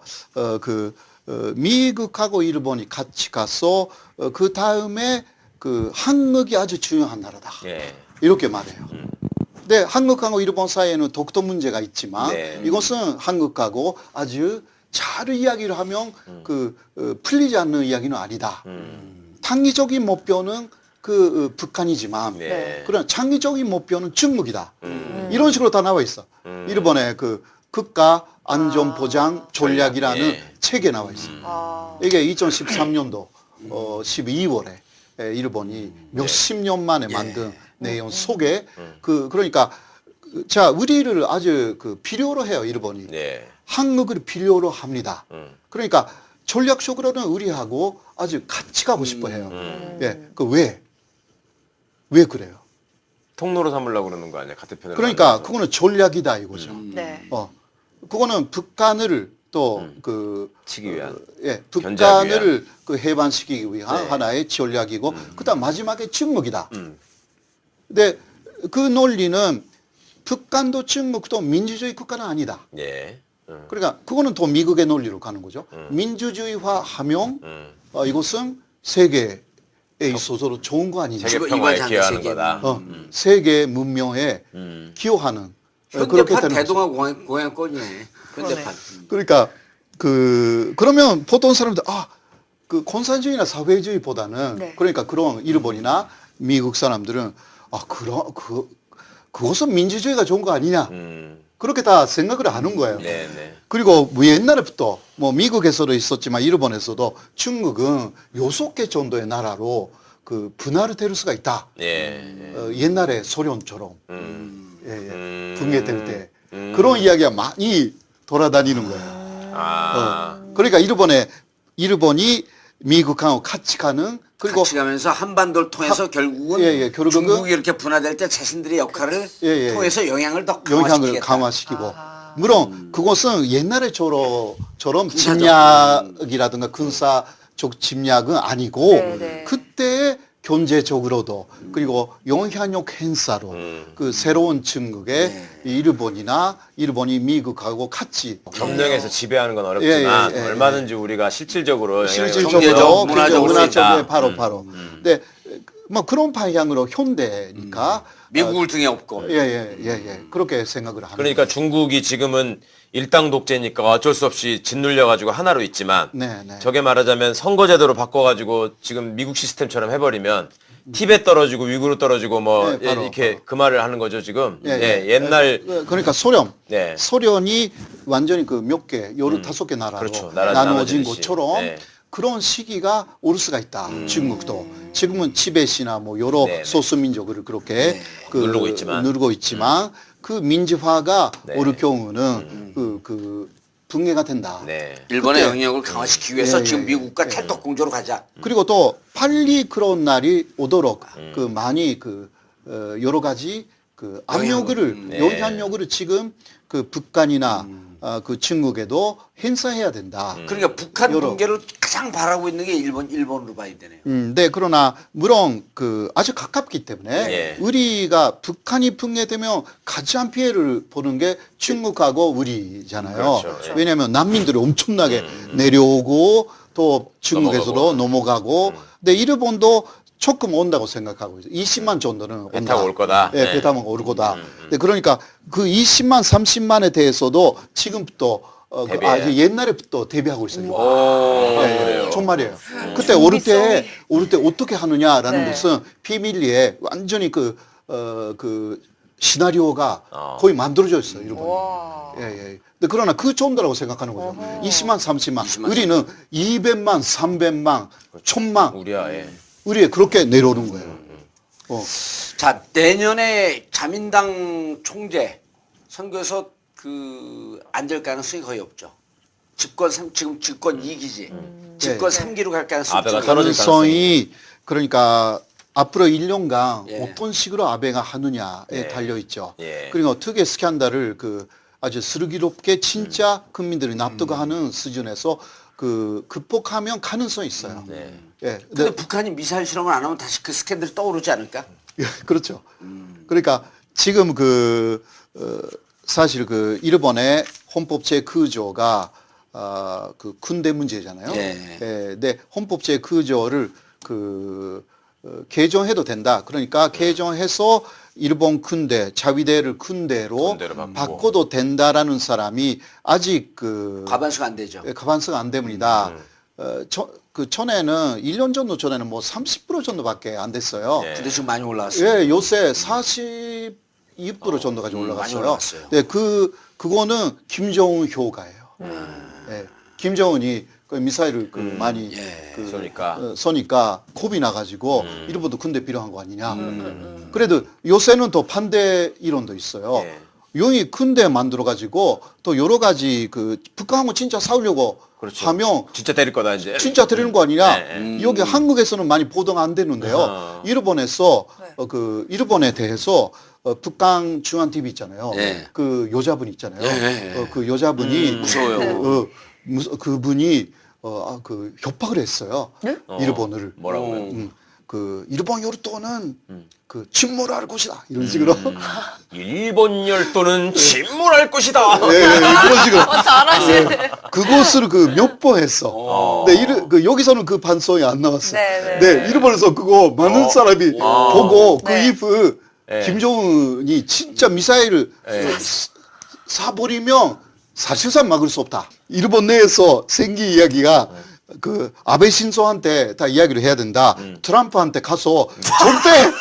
미국하고 일본이 같이 가서 그 다음에 그 한국이 아주 중요한 나라다. 이렇게 말해요. 근데 한국하고 일본 사이에는 독도 문제가 있지만 이것은 한국하고 아주 잘 이야기를 하면 풀리지 않는 이야기는 아니다. tan기적인 목표는 북한이지만 그런 창의적인 목표는 중국이다. 이런 식으로 다 나와 있어. 일본의 그 국가 안전 보장 전략이라는 책에 나와 있어. 이게 2013년도 12월에 일본이 몇십 년 만에 만든 내용 속에 그러니까 자 우리를 아주 필요로 해요 일본이. 한국을 필요로 합니다. 그러니까 전략적으로는 우리하고 아주 같이 가고 싶어 해요. 왜 그래요? 통로로 삼으려고 그러는 거 아니야? 같은 편을. 그러니까 그거는 전략이다 이거죠. 그거는 북한을 또 치기 위한. 북한을 해방시키기 위한 하나의 전략이고 그다음 마지막에 중국이다. 근데 그 논리는 북한도 중국도 민주주의 국가는 아니다. 그러니까 그거는 또 미국의 논리로 가는 거죠. 민주주의화하면 이것은 세계에 있어서도 좋은 거 아니냐. 세계 평화에 기여하는 거다. 세계 문명에 기여하는. 현대판 대동아 공양권이네. 현대판. 그러니까 그러면 보통 사람들 그 공산주의나 사회주의보다는 그러니까 그런 일본이나 미국 사람들은 그것은 민주주의가 좋은 거 아니냐. 그렇게 다 생각을 하는 거예요. 그리고 옛날부터 뭐 미국에서도 있었지만 일본에서도 중국은 6개 정도의 나라로 분할될 수가 있다. 옛날에 소련처럼 붕괴될 때 그런 이야기가 많이 돌아다니는 거예요. 아. 그러니까 일본이 미국하고 같이 가는 그리고 같이 가면서 한반도를 통해서 결국은 결국은 중국이 이렇게 분화될 때 자신들의 역할을 통해서 영향을 더 영향을 강화시키겠다. 강화시키고 물론 그것은 옛날에 처럼 침략이라든가 군사적 침략은 아니고 네네. 그때 경제적으로도 그리고 영향력 행사로 그 새로운 중국의 일본이 미국하고 같이 점령해서 지배하는 건 어렵지만 얼마든지 우리가 실질적으로 경제적, 문화적으로 바로. 근데 뭐 그런 방향으로 현대니까 미국을 등에 업고. 그렇게 생각을 합니다. 그러니까 중국이 지금은 일당 독재니까 어쩔 수 없이 짓눌려 가지고 하나로 있지만 저게 말하자면 선거제도로 바꿔 가지고 지금 미국 시스템처럼 해버리면 티베트 떨어지고 위구르 떨어지고 뭐 이렇게 그 말을 하는 거죠 지금. 옛날 그러니까 소련이 완전히 그 몇 개, 여러 다섯 개 나라로 그렇죠. 나눠진 나눠지듯이. 것처럼 그런 시기가 올 수가 있다. 중국도 지금은 티베트나 뭐 여러 소수민족을 그렇게 누르고 있지만 그 민주화가 올 경우는 그 붕괴가 된다. 일본의 영향력을 강화시키기 위해서 지금 미국과 찰떡 공조로 가자. 그리고 또 빨리 그런 날이 오도록 그 많이 여러 가지 그 영향력을 지금 그 북한이나 그 중국에도 행사해야 된다. 그러니까 북한 붕괴를 가장 바라고 있는 게 일본으로 봐야 되네요. 네, 그러나 물론 그 아주 가깝기 때문에 우리가 북한이 붕괴되면 가장 피해를 보는 게 중국하고 우리잖아요. 그렇죠. 왜냐하면 난민들이 엄청나게 내려오고 또 중국에서도 넘어가고. 근데 일본도 조금 온다고 생각하고 있어요. 20만 정도는 온다. 배 타고 올 거다. 배 타고 올 거다. 네, 그러니까 그 20만, 30만에 대해서도 지금부터 아주 옛날에부터 대비하고 있어요. 정말이에요. 그때 오를 때 어떻게 하느냐라는 것은 비밀리에 완전히 그 시나리오가 거의 만들어져 있어요. 일본이. 근데 그러나 그 정도라고 생각하는 거죠. 20만, 30만. 우리는 200만, 300만, 1000만. 우리 그렇게 내려오는 거예요. 자, 내년에 자민당 총재 선거에서 안 될 가능성이 거의 없죠. 지금 집권 2기지. 집권 3기로 갈 가능성이 아베가 없죠. 떨어질 가능성이 그러니까 앞으로 1년간 어떤 식으로 아베가 하느냐에 달려 있죠. 그리고 특히 스캔들을 아주 슬기롭게 진짜 국민들이 납득하는 수준에서 극복하면 가능성이 있어요. 근데 북한이 미사일 실험을 안 하면 다시 그 스캔들이 떠오르지 않을까? 그렇죠. 그러니까 지금 사실 일본의 헌법제 구조가 그 군대 문제잖아요. 근데 헌법제 구조를 개정해도 된다. 그러니까 개정해서 일본 군대, 자위대를 군대로 바꿔도 된다라는 사람이 아직 과반수가 안 되죠. 과반수가 안 됩니다. 전에는 1년 정도 전에는 뭐 30% 정도밖에 안 됐어요. 근데 지금 많이 올라왔어요. 요새 42% 정도까지 올라갔어요. 많이 올라갔어요. 네, 그거는 김정은 효과예요. 김정은이 미사일을 많이 쏘니까 겁이 나가지고 일본도 군대 필요한 거 아니냐. 그래도 요새는 또 반대 이론도 있어요. 용이 군대 만들어가지고 또 여러 가지 북한하고 진짜 싸우려고 하면 진짜 때릴 거다 이제. 진짜 때리는 거 아니냐. 여기 한국에서는 많이 보도가 안 되는데요. 일본에서 일본에 대해서 북한 중앙 TV 있잖아요. 그 여자분 있잖아요. 그 여자분이 무서워요. 그분이 협박을 했어요. 일본을. 뭐라고요? 일본 열도는 침몰할 것이다. 이런 식으로. 일본 열도는 침몰할 것이다. 그런 식으로. 잘하시네. 그것을 몇 번 했어. 근데 여기서는 그 반성이 안 나왔어. 일본에서 그거 많은 사람이 보고 그 이후 김정은이 진짜 미사일을 쏴버리면 사실상 막을 수 없다. 일본 내에서 생긴 이야기가 아베 신조한테 다 이야기를 해야 된다. 트럼프한테 가서 절대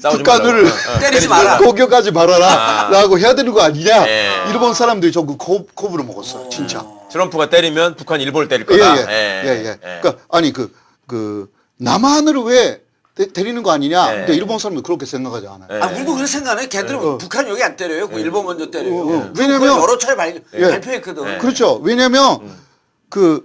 북한을 때리지 마라. 공격하지 말아라. 라고 해야 되는 거 아니냐. 일본 사람들이 전부 겁을 먹었어요. 진짜. 트럼프가 때리면 북한 일본을 때릴 거다. 그러니까 남한을 왜 때리는 거 아니냐. 네. 근데 일본 사람들 그렇게 생각하지 않아요. 네. 아, 우리도 그렇게 생각해. 걔들은 북한 여기 안 때려요. 그 일본 먼저 때려요. 왜냐면- 그걸 여러 차례 예. 발표했거든. 네. 그렇죠. 왜냐면 그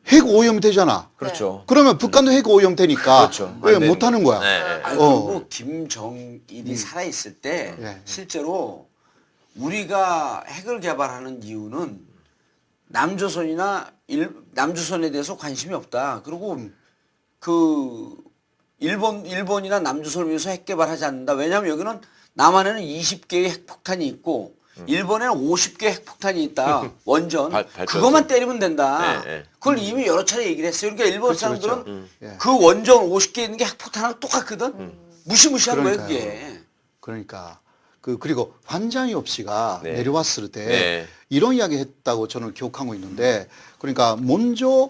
핵 오염이 되잖아. 그렇죠. 그러면 북한도 핵 오염 되니까 그렇죠. 왜 안 되는 못 하는 거야. 네. 아니, 어. 그리고 김정일이 살아있을 때 예. 실제로 우리가 핵을 개발하는 이유는 남조선에 대해서 관심이 없다. 그리고 그 일본이나 남조선을 위해서 핵 개발하지 않는다. 왜냐하면 여기는 남한에는 20개의 핵폭탄이 있고 일본에는 50개의 핵폭탄이 있다. 원전. 발전소. 그것만 때리면 된다. 네, 네. 그걸 이미 여러 차례 얘기를 했어요. 그러니까 일본 그렇죠, 사람들은 그렇죠. 예. 그 원전 50개 있는 게 핵폭탄하고 똑같거든. 무시무시한 거예요, 그러니까요. 그게. 그러니까 그리고 환장엽 씨가 네. 내려왔을 때 네. 이런 이야기 했다고 저는 기억하고 있는데 그러니까 먼저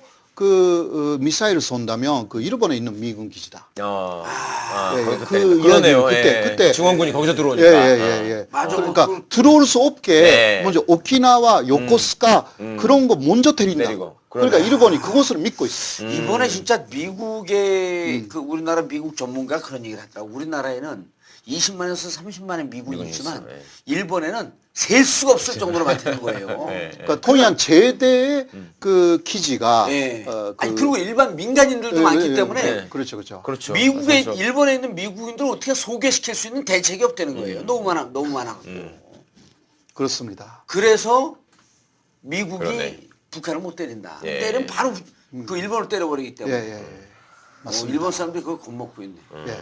미사일을 쏜다면 그 일본에 있는 미군 기지다. 예, 거기 그 그때 이야기를 그러네요. 그때 중원군이 거기서 들어오니까. 예. 맞아. 그러니까 그- 들어올 수 없게 네. 먼저 오키나와 요코스카 그런 거 먼저 때린다. 때리고. 그러니까 일본이 그것을 믿고 있어. 이번에 진짜 미국의 그 우리나라 미국 전문가 그런 얘기를 하더라고. 우리나라에는 20만에서 30만의 미군이 미군이 있지만 있어, 예. 일본에는 셀 수가 없을 정도로 많다는 거예요. 네. 그러니까 통일한 제대의 그 기지가 예. 그- 아니 그리고 일반 민간인들도 많기 때문에 그렇죠, 그렇죠. 그렇죠. 미국에 그래서 일본에 있는 미국인들을 어떻게 소개시킬 수 있는 대책이 없다는 거예요. 너무 많아. 그렇습니다. 그래서 미국이 그러네. 북한을 못 때린다. 예. 때리면 바로 그 일본을 때려버리기 예, 때문에. 예, 예. 맞습니다. 일본 사람들이 그걸 겁먹고 있네. 예.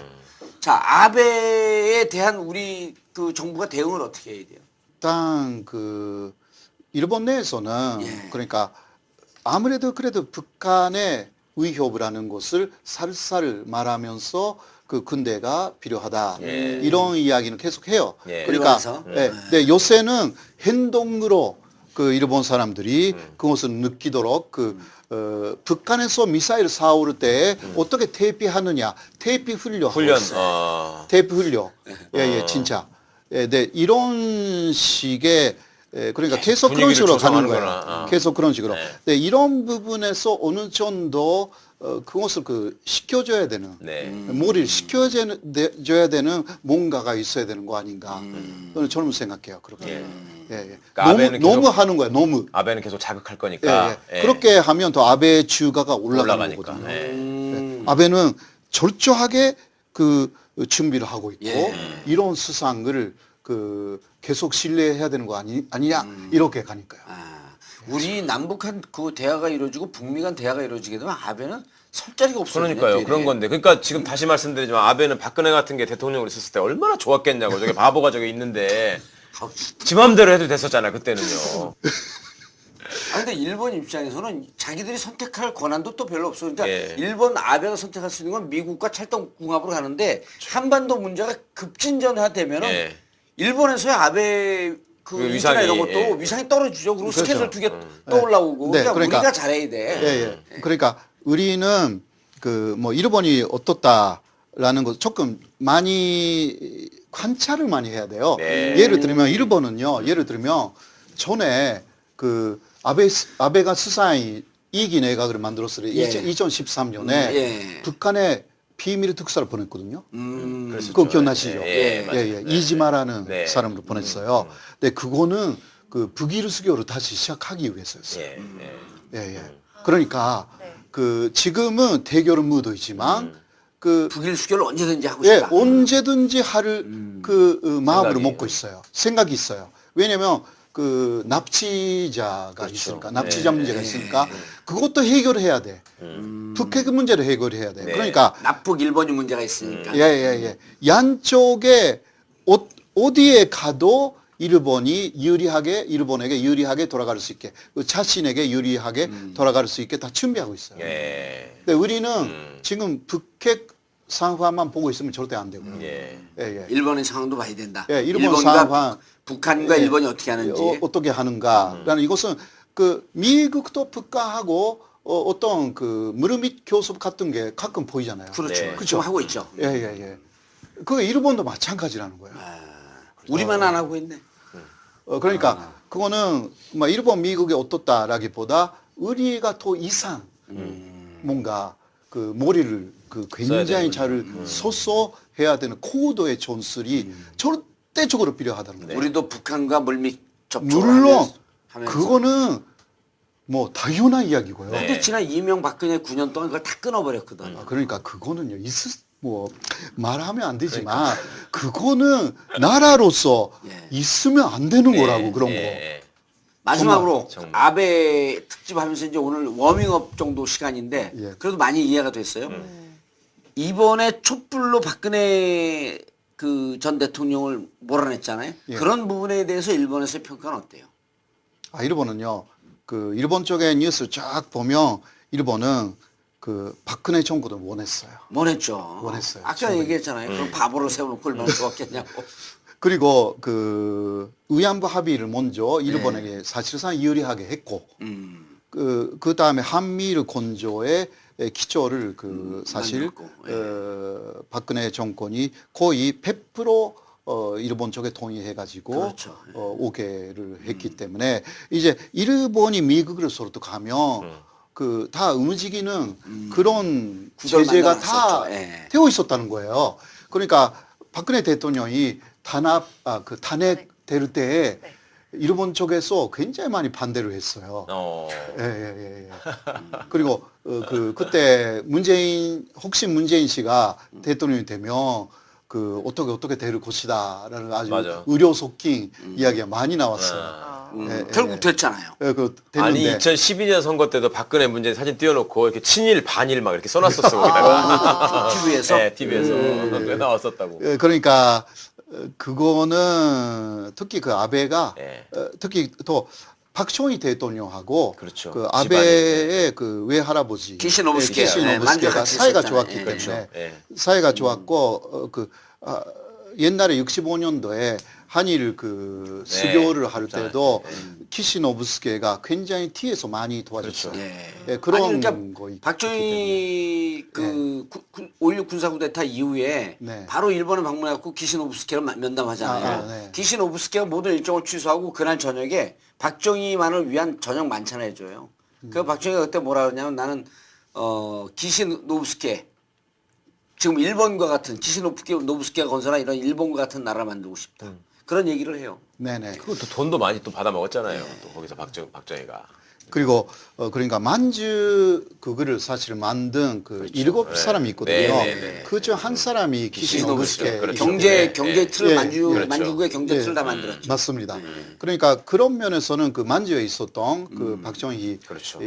자, 아베에 대한 우리 그 정부가 대응을 어떻게 해야 돼요? 일단 그 일본 내에서는 예. 그러니까 아무래도 그래도 북한의 위협을 하는 것을 살살 말하면서 그 군대가 필요하다 예. 이런 이야기는 계속 해요. 예. 그러니까 일본에서? 예. 근데 요새는 행동으로 그 일본 사람들이 그것을 느끼도록 북한에서 미사일 쏴올 때 어떻게 대피하느냐, 대피 훈련, 훈련. 대피 훈련, 예, 진짜. 예, 네, 이런 식의 그러니까 계속 그런 분위기를 식으로 가는 조성하는구나. 거예요. 계속 그런 식으로. 네. 네, 이런 부분에서 어느 정도 그것을 시켜줘야 되는, 머리를 시켜줘야 되는 뭔가가 있어야 되는 거 아닌가. 저는 생각해요. 그렇게. 예. 그러니까 아베는 너무 계속- 하는 거야. 너무. 아베는 계속 자극할 예, 거니까. 예. 예. 그렇게 하면 더 아베 주가가 올라가는 올라가니까. 거거든요. 예. 아베는 철저하게 그 준비를 하고 있고 예. 이런 수상을 계속 신뢰해야 되는 거 아니냐 이렇게 가니까요. 우리 남북한 그 대화가 이루어지고 북미 간 대화가 이루어지게 되면 아베는 설 자리가 없어요. 그러니까요. 그런 건데. 그러니까 지금 다시 말씀드리지만 아베는 박근혜 같은 게 대통령으로 있었을 때 얼마나 좋았겠냐고. 저게 바보가 저게 있는데 지 맘대로 해도 됐었잖아요. 그때는요. 근데 일본 입장에서는 자기들이 선택할 권한도 또 별로 없어. 그러니까 예. 일본 아베가 선택할 수 있는 건 미국과 찰떡궁합으로 가는데 한반도 문제가 급진전화되면은 예. 일본에서의 아베 그 그 위상이나 이런 위상이, 것도 예. 위상이 떨어지죠. 그리고 그렇죠. 스케줄 두 개 떠올라오고. 네, 그러니까 그러니까- 우리가 잘해야 돼. 예. 그러니까 우리는 일본이 어떻다라는 것 조금 많이 관찰을 많이 해야 돼요. 네. 예를 들면 전에 아베가 수상이 이기 내각을 만들었을 때 예. 2013년에 예. 북한에 비밀 특사를 보냈거든요. 그랬었죠. 그거 기억나시죠? 예, 맞아요. 이지마라는 네. 사람으로 보냈어요. 근데 그거는 북일 수교를 다시 시작하기 위해서였어요. 예. 예. 예. 그러니까 지금은 대결은 무도이지만 북일 수교를 언제든지 하고 예, 싶다. 언제든지 할 마음으로 생각이. 먹고 있어요. 생각이 있어요. 왜냐면 납치자가 그렇죠. 있으니까, 납치자 네. 문제가 있으니까 그것도 해결해야 돼. 북핵 문제도 해결해야 돼. 네. 그러니까 남북 일본이 문제가 있으니까. 예. 양쪽에 어디에 가도 일본에게 유리하게 돌아갈 수 있게, 자신에게 유리하게 돌아갈 수 있게 다 준비하고 있어요. 예. 근데 우리는 지금 북핵 상황만 보고 있으면 절대 안 되고요. 예. 예. 일본의 상황도 봐야 된다. 예, 일본 일본과 상황, 북한과 예. 일본이 어떻게 하는지. 어떻게 하는가라는 이것은 미국도 북한하고 어떤 물밑 교섭 같은 게 가끔 보이잖아요. 그렇죠. 네. 지금 하고 있죠. 예. 그 일본도 마찬가지라는 거예요. 우리만 안 하고 있네. 그러니까 그거는 일본, 미국이 어떻다라기보다 우리가 더 이상 뭔가 그 머리를 그 굉장히 되는군요. 잘 써서 해야 되는 고도의 전술이 절대적으로 필요하다는 거예요. 우리도 북한과 물밑 접촉을 물론 하면서. 그거는 뭐 당연한 이야기고요. 네. 근데 지난 이명박근혜 9년 동안 그걸 다 끊어버렸거든. 그러니까 그거는요. 뭐 말하면 안 되지만 그거는 나라로서 예. 있으면 안 되는 거라고 그런 거. 예. 마지막으로 정말. 아베 특집하면서 이제 오늘 워밍업 정도 시간인데 예. 그래도 많이 이해가 됐어요. 이번에 촛불로 박근혜 그 전 대통령을 몰아냈잖아요. 예. 그런 부분에 대해서 일본에서의 평가는 어때요? 일본은요. 그 일본 쪽의 뉴스 쫙 보면 일본은 그 박근혜 정권을 원했어요. 원했죠. 아까 충분히. 얘기했잖아요. 그럼 바보를 세워놓고 얼마나 좋았겠냐고. 그리고 그 위안부 합의를 먼저 일본에게 사실상 유리하게 했고 그 다음에 한미일 건조의 기초를 그 사실 만들었고, 박근혜 정권이 거의 100% 일본 쪽에 동의해가지고 그렇죠. 오케이를 했기 때문에 이제 일본이 미국을 서로 또 가면 그 다 움직이는 그런 구조를 제재가 다 만들어놨었죠. 예. 되어 있었다는 거예요. 그러니까 박근혜 대통령이 탄핵 될 때에 네. 일본 쪽에서 굉장히 많이 반대를 했어요. 예. 그리고 그때 혹시 문재인 씨가 대통령이 되면 그 어떻게 될 것이다라는 아주 맞아. 의료 섞인 이야기가 많이 나왔어요. 결국 됐잖아요. 아니 됐는데 2012년 선거 때도 박근혜 문재인 사진 띄워놓고 이렇게 친일 반일 막 이렇게 써놨었어 거기다가 TV에서? 네, TV에서 왜 나왔었다고. 그러니까 그거는 특히 그 아베가 예. 특히 또 박정희 대통령하고 그렇죠. 그 아베의 그 외할아버지 키시노부스케. 키시노부스케가 같이 사이가 있었잖아요. 좋았기 예. 때문에 예. 사이가 좋았고 옛날에 65년도에 한일 그 수교를 할 때도 키시노부스케가 굉장히 뒤에서 많이 도와줬어요. 그렇죠. 예, 그런 아니, 그러니까 거 있기 박정희 그 5.16 군사쿠데타 이후에 네. 바로 일본에 방문해갖고 기시노부스케를 면담하잖아요. 네. 기시노부스케가 모든 일정을 취소하고 그날 저녁에 박정희만을 위한 저녁 만찬을 해줘요. 그 박정희가 그때 뭐라 그러냐면 나는 기시노부스케 지금 일본과 같은 기시노부스케가 건설한 이런 일본과 같은 나라를 만들고 싶다. 그런 얘기를 해요. 네네. 그리고 또 돈도 많이 또 받아 먹었잖아요. 또 거기서 박정희가. 그리고 그러니까 만주 그거를 사실 만든 그 일곱 네. 사람이 있거든요. 네. 그중 한 사람이 키시노부스케 그렇죠. 경제 네. 틀을 예, 만주국의 경제 틀을 다 만들었죠. 맞습니다. 그러니까 그런 면에서는 그 만주에 있었던 그 박정희 그렇죠.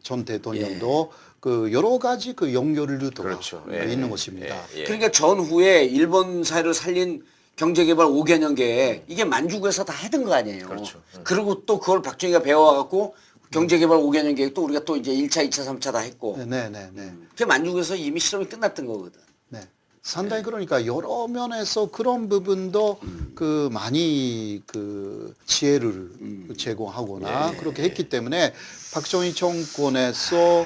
전 대통령도 그 여러 가지 그 연결도 그렇죠. 있는 것입니다. 예. 그러니까 전후에 일본 사회를 살린 경제개발 5개년 계획 이게 만주국에서 다 해둔 거 아니에요. 그렇죠. 그리고 또 그걸 박정희가 배워갖고 경제개발 5개년 계획도 우리가 또 이제 1차, 2차, 3차 다 했고 네네네. 그게 만주국에서 이미 실험이 끝났던 거거든. 네. 상당히 그러니까 여러 면에서 그런 부분도 그 많이 그 지혜를 제공하거나 그렇게 했기 때문에 박정희 정권에서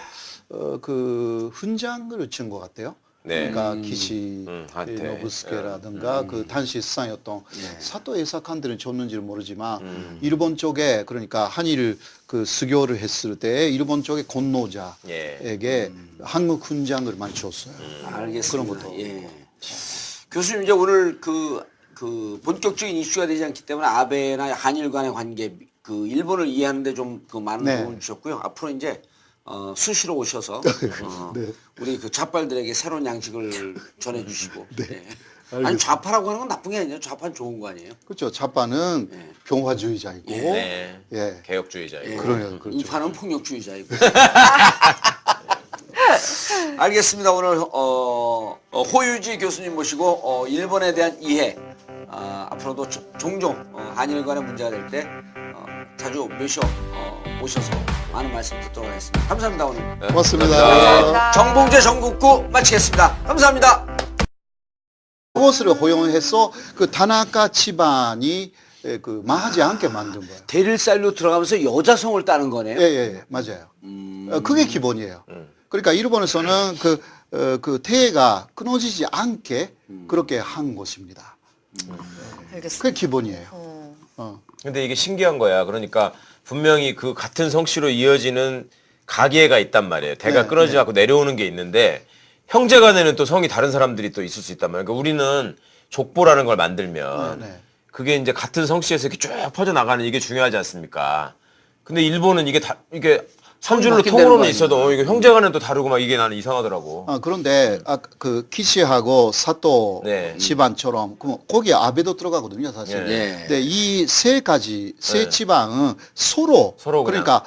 그 훈장을 준 것 같아요. 네. 그러니까 기시 한테. 노부스케라든가 그 당시 수상이었던 사토 에사칸들은 줬는지는 모르지만 일본 쪽에 그러니까 한일 그 수교를 했을 때 일본 쪽의 건노자에게 한국 훈장을 많이 줬어요. 알겠습니다. 그런 것도. 예. 교수님 이제 오늘 그 본격적인 이슈가 되지 않기 때문에 아베나 한일 간의 관계 그 일본을 이해하는데 좀 그 많은 네. 도움을 주셨고요. 앞으로 이제 수시로 오셔서 네. 우리 그 좌빨들에게 새로운 양식을 전해주시고. 네. 아니 좌파라고 하는 건 나쁜 게 아니에요. 좌파는 좋은 거 아니에요. 그렇죠. 자파는 병화주의자이고, 네. 예. 개혁주의자이고. 그러네요. 그렇죠. 우파는 폭력주의자이고. 알겠습니다. 오늘 호유지 교수님 모시고 일본에 대한 이해 앞으로도 종종 한일 간의 문제가 될 때 자주 모셔서 많은 말씀 듣도록 하겠습니다. 감사합니다. 오늘 고맙습니다. 감사합니다. 정봉재 전국구 마치겠습니다. 감사합니다. 그것을 허용해서 그 다나카 집안이 그 망하지 않게 만든 거예요. 대릴살로 들어가면서 여자성을 따는 거네요. 예, 맞아요. 그게 기본이에요. 그러니까 일본에서는 그 태가 끊어지지 않게 그렇게 한 것입니다. 알겠습니다. 그게 기본이에요. 근데 이게 신기한 거야. 그러니까 분명히 그 같은 성씨로 이어지는 가계가 있단 말이에요. 대가 네, 끊어지 갖고 내려오는 게 있는데 형제간에는 또 성이 다른 사람들이 또 있을 수 있단 말이에요. 그러니까 우리는 족보라는 걸 만들면 네. 그게 이제 같은 성씨에서 이렇게 쭉 퍼져 나가는 이게 중요하지 않습니까? 근데 일본은 이게 산줄로 바뀐다는 통으로는 거 있어도 이게 형제간은 또 다르고 막 이게 나는 이상하더라고. 그런데 그 키시하고 사또 네. 집안처럼 거기에 아베도 들어가거든요, 사실. 네. 근데 이 세 네. 집안은 서로 서로 그냥. 그러니까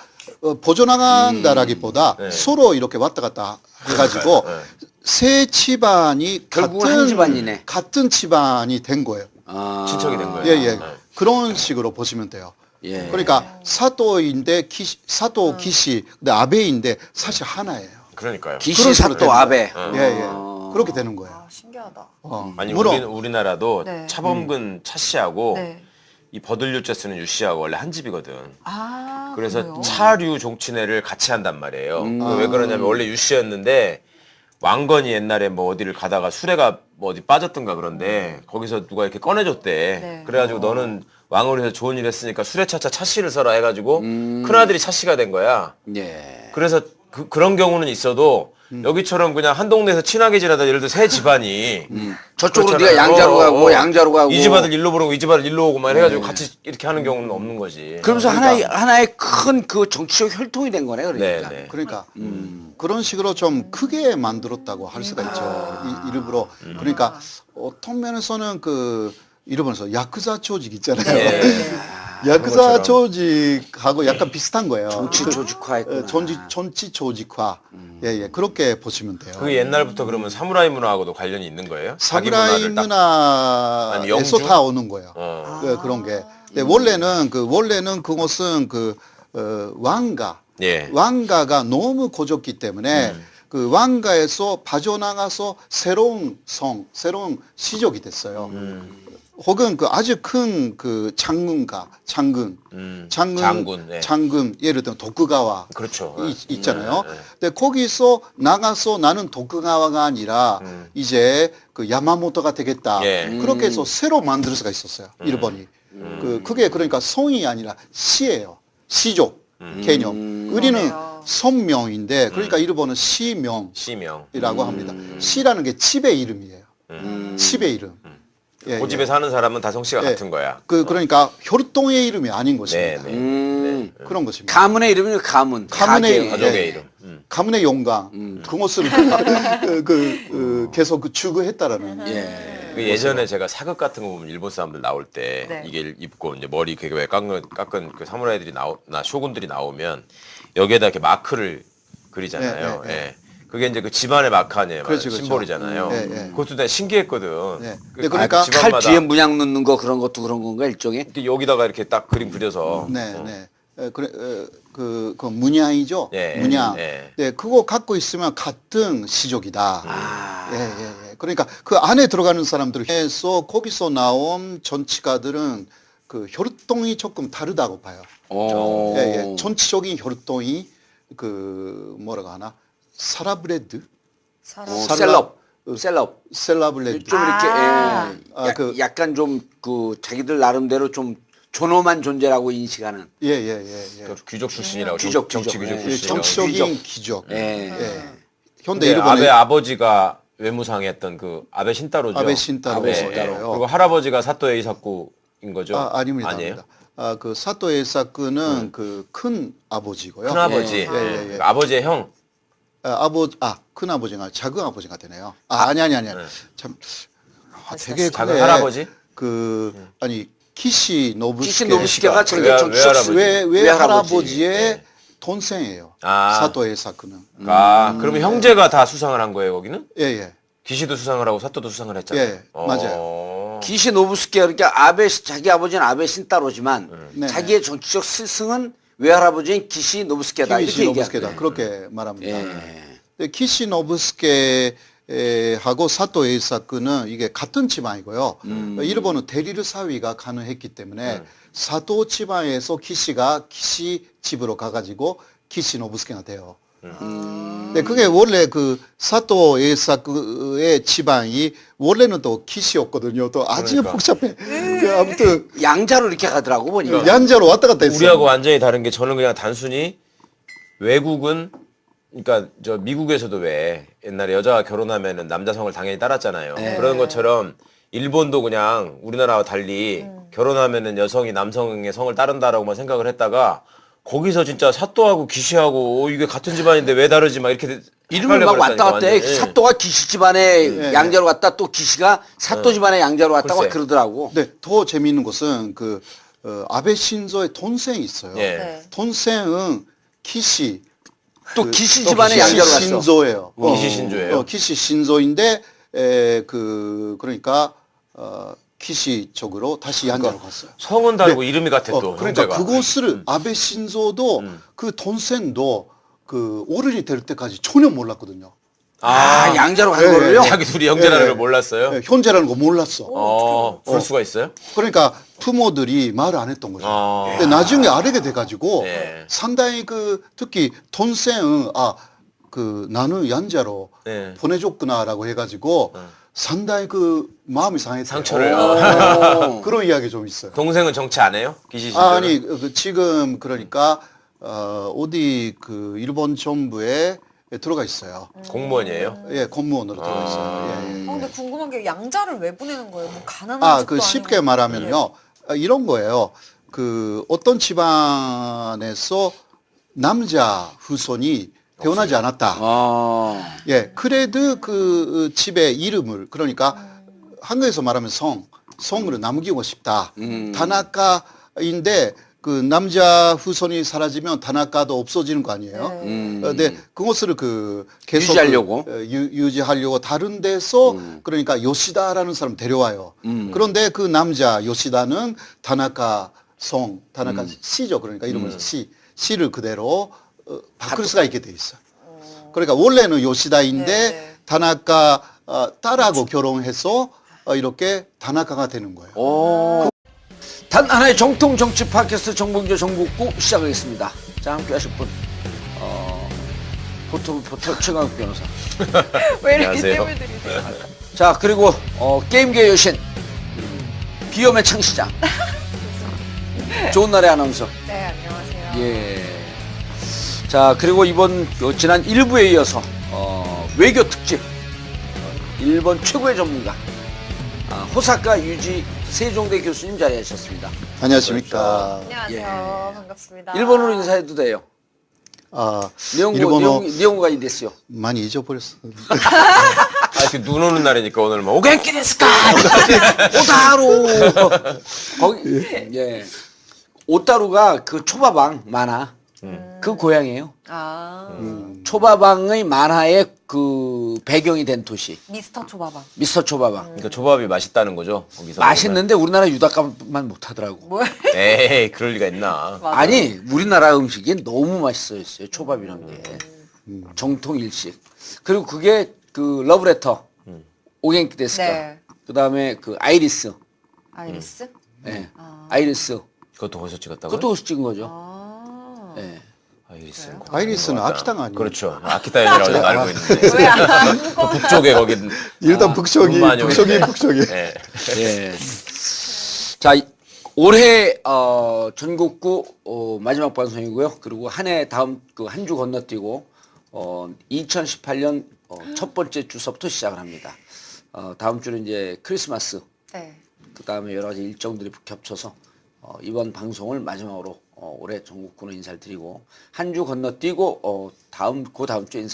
보존나간다라기보다 네. 서로 이렇게 왔다 갔다 해가지고 네. 세 집안이 결국은 한 집안이네. 같은 집안이 된 거예요. 아. 친척이 된 거예요. 예, 예. 네. 그런 식으로 보시면 돼요. 예. 그러니까 사또인데 사또 기시, 근데 아베인데 사실 하나예요. 그러니까요. 기시 그런 식으로 사또 되는 아베. 예, 예. 그렇게 되는 거예요. 아, 신기하다. 아니 물론 우리나라도 네. 차범근 차 씨하고 네. 이 버들류자 쓰는 유 씨하고 원래 한 집이거든. 아, 그래서 그래요? 차류 종친회를 같이 한단 말이에요. 왜 그러냐면 원래 유 씨였는데 왕건이 옛날에 뭐 어디를 가다가 수레가 뭐 어디 빠졌던가 그런데 거기서 누가 이렇게 꺼내줬대. 네. 그래가지고 너는 왕으로 해서 좋은 일 했으니까 수레차차 차씨를 써라 해가지고 큰아들이 차씨가 된 거야. 예. 그래서 그런 경우는 있어도 여기처럼 그냥 한 동네에서 친하게 지내다 예를 들어 세 집안이 저쪽으로 그렇잖아요. 네가 양자로 가고 양자로 가고 이 집 아들 일로 보내고 이 집 아들 일로 오고 막 해가지고 같이 이렇게 하는 경우는 없는 거지. 그러면서 하나의 큰 그 정치적 혈통이 된 거네 그러니까. 네, 네. 그러니까 그런 식으로 좀 크게 만들었다고 할 수가 있죠. 일부러. 그러니까 어떤 면에서는 일본에서 야쿠자 조직 있잖아요. 예. 야쿠자 그것처럼. 조직하고 약간 비슷한 거예요. 정치 조직화했구나. 정치 조직화. 예, 예. 그렇게 보시면 돼요. 그게 옛날부터 그러면 사무라이 문화하고도 관련이 있는 거예요? 자기 사무라이 문화를 딱- 아니면 문화에서 영주? 다 오는 거예요. 어. 그런 게. 근데 원래는 그것은 예. 왕가가 너무 고졌기 때문에 그 왕가에서 빠져나가서 새로운 새로운 시족이 됐어요. 혹은 아주 큰 장군, 네. 장군, 예를 들면 도쿠가와 그렇죠. 있잖아요. 네, 네. 근데 거기서 나가서 나는 도쿠가와가 아니라 이제 야마모토가 되겠다. 예. 그렇게 해서 새로 만들 수가 있었어요. 일본이. 그게 그러니까 성이 아니라 시예요. 시족 개념. 우리는 그러네요. 선명인데 그러니까 일본은 시명이라고 시명. 합니다. 시라는 게 집의 이름이에요. 집의 이름. 예, 그 예. 집에 사는 사람은 다 성씨가 예. 같은 거야. 그러니까 혈통의 이름이 아닌 네, 것입니다. 네. 그런 것입니다. 가문의 이름이 가문. 가문의 가족의 예. 이름. 가문의 영광. 그것을 계속 추구했다라는. 예. 그 예전에 제가 사극 같은 거 보면 일본 사람들 나올 때 네. 이게 입고 이제 머리 그게 왜 깎은 그 사무라이들이 나 쇼군들이 나오면 여기에다 이렇게 마크를 그리잖아요. 네, 네, 네. 예. 그게 이제 그 집안의 마크 아니에요. 그렇죠, 그렇죠. 심볼이잖아요. 네, 네. 그것도 내가 신기했거든. 네. 그 그러니까 각 집안마다 칼 뒤에 문양 넣는 거 그런 것도 그런 건가 일종의? 이렇게 여기다가 이렇게 딱 그림 그려서 네, 네. 그 문양이죠. 예, 문양. 예. 네, 그거 갖고 있으면 같은 시족이다. 아. 예, 예, 예. 그러니까 그 안에 들어가는 사람들에서 거기서 나온 정치가들은 그 혈통이 조금 다르다고 봐요. 오. 예, 예. 전체적인 혈통이 뭐라고 하나? 사라브레드? 셀럽. 셀라브레드. 좀 이렇게 아. 약간 좀 자기들 나름대로 좀 존엄한 존재라고 인식하는. 예, 예, 예, 예. 그 귀족 출신이라고 귀족, 정치 귀족. 귀족 예, 출신. 정치적인 귀족. 예. 예. 현대 근데 일본의 아베 아버지가 외무상했던 그 아베 신타로죠. 아베 신타로. 아베 예, 신타로. 예. 그리고 할아버지가 사토 에이사쿠인 거죠. 아닙니다. 아니에요? 아닙니다. 그 사토 에이사쿠는 그 큰 아버지고요. 큰 아버지. 예, 예, 예. 그 아버지의 형. 큰 아버지가 작은 아버지가 되네요. 아니. 참 되게 작은 근데 할아버지? 아니 키시 노부스케. 키시 노부스케가 자기 외- 정치적 외할아버지. 외할아버지의 예. 동생이에요. 아. 사토 에이사쿠는. 그러면 형제가 다 수상을 한 거예요, 거기는? 예, 예. 기시도 수상을 하고 사토도 수상을 했잖아요. 예, 맞아요. 기시 노부스케 그러니까 자기 아버지는 아베 신타로지만 네. 자기의 정치적 스승은 외할아버지인 기시 노부스케다 이렇게 키시 노부스케다. 얘기하는 그렇게 말합니다. 예. 근데 키시 노부스케 하고 사토 에이사쿠는 이게 같은 집안이고요. 일본은 대리르 사위가 가능했기 때문에 사토 집안에서 키시가 키시 집으로 가가지고 키시 노부스케가 돼요. 근데 그게 원래 그 사토 에이사쿠의 집안이 원래는 또 키시였거든요. 또 아주 그러니까. 복잡해. 아무튼 양자로 이렇게 가더라고 보니까. 얀자로 왔다 갔다 했어요. 우리하고 완전히 다른 게 저는 그냥 단순히 외국은 그러니까 저 미국에서도 왜 옛날에 여자가 결혼하면은 남자 성을 당연히 따랐잖아요. 그런 것처럼 일본도 그냥 우리나라와 달리 결혼하면은 여성이 남성의 성을 따른다라고만 생각을 했다가 거기서 진짜 사또하고 기시하고 이게 같은 집안인데 왜 다르지 막 이렇게 이름을 막 왔다 갔다 해. 완전히. 사또가 기시 집안의 양자로 갔다 또 기시가 사또 집안의 양자로 갔다 막 글쎄. 그러더라고. 근데 더 재미있는 것은 그 아베 신조의 돈생이 있어요. 예. 네. 돈생은 키시 또 기시 집안의 양자로 갔어. 신조예요. 기시 신조예요? 키시 신조인데 그러니까 키시 쪽으로 다시 양자로 갔어요. 성은 다르고 이름이 같아 또 그러니까 형제가. 그것을 아베 신조도 그 돈센도 그 어른이 될 때까지 전혀 몰랐거든요. 아, 양자로 간 예, 거를요? 예. 자기 둘이 형제라는 예. 걸 몰랐어요? 네, 현재라는 거 몰랐어. 그럴 수가 있어요? 그러니까 부모들이 말을 안 했던 거죠. 아. 근데 나중에 알게 돼가지고 네. 상당히 그 특히 돈센은 그 나는 양자로 네. 보내줬구나라고 해가지고 상당히 그 마음이 상했대요. 상처를. 그런 이야기 좀 있어요. 동생은 정치 안 해요? 기시 신조. 아니 지금 그러니까 어디 그 일본 정부에 들어가 있어요. 공무원이에요? 예, 공무원으로 들어가 있어요. 예, 예. 근데 궁금한 게 양자를 왜 보내는 거예요? 뭐 가난한 집도 그 아니고. 쉽게 말하면요. 이런 거예요. 그 어떤 집안에서 남자 후손이 태어나지 않았다. 아. 예, 그래도 그 집의 이름을 그러니까 한국에서 말하면 성으로 남기고 싶다. 다나카인데 그 남자 후손이 사라지면 다나카도 없어지는 거 아니에요. 근데 그것을 그 계속 유지하려고? 유지하려고 다른 데서 그러니까 요시다라는 사람 데려와요. 그런데 그 남자 요시다는 다나카 다나카 시죠. 그러니까 이름을 시를 그대로 바꿀 수가 있게 돼 있어요. 그러니까 원래는 요시다인데 네. 다나카 딸하고 결혼해서 이렇게 다나카가 되는 거예요. 오. 단 하나의 정통 정치 팟캐스트 정봉조 정북구 시작하겠습니다. 자, 함께 하실 분. 포토 최강욱 변호사. 왜 이렇게 안녕하세요. 뜸을 들이세요? 자, 그리고 게임계 여신. 비염의 창시자. 좋은 날의 아나운서. 네, 안녕하세요. 예. 자, 그리고 이번 지난 1부에 이어서 외교 특집 일본 최고의 전문가 호사카 유지 세종대 교수님 자리하셨습니다. 안녕하십니까. 안녕하세요. 반갑습니다. 일본어로 인사해도 돼요. 일본어 니혼고가 이됐어요. 많이 잊어버렸어. 눈 오는 날이니까 오늘 뭐 오겐키 데스까? 오타루. 거기 예. 오타루가 그 초밥왕 만화 그 고향이에요. 초밥왕의 만화의 그 배경이 된 도시. 미스터 초밥왕. 미스터 초밥왕. 그러니까 초밥이 맛있다는 거죠. 거기서 맛있는데 우리나라 유닭값만 못하더라고. 뭐야? 먹으면. 에이 그럴 리가 있나? 맞아. 아니 우리나라 음식이 너무 맛있어요. 초밥이란 게 정통 일식. 그리고 그게 그 러브레터 오겐키 데스까. 네. 그다음에 그 아이리스. 아이리스? 네. 아이리스. 그것도 거기서 찍었다고요? 그것도 거기서 찍은 거죠. 아. 네. 아이리스는 아이리스는 맞다. 아키타가 아니에요. 그렇죠. 아키타 연이라고 알고 있는데 왜 안 먹어? 북쪽에 거기 일단 북쪽이 눈 많이 오는데. 북쪽이. 예. 예. 자, 올해 전국구 마지막 방송이고요. 그리고 한 해 다음 그 한 주 건너뛰고 2018년 첫 번째 주서부터 시작을 합니다. 다음 주는 이제 크리스마스. 네. 그 다음에 여러 가지 일정들이 겹쳐서 이번 방송을 마지막으로 올해 전국구는 인사를 드리고 한 주 건너뛰고 그 다음 주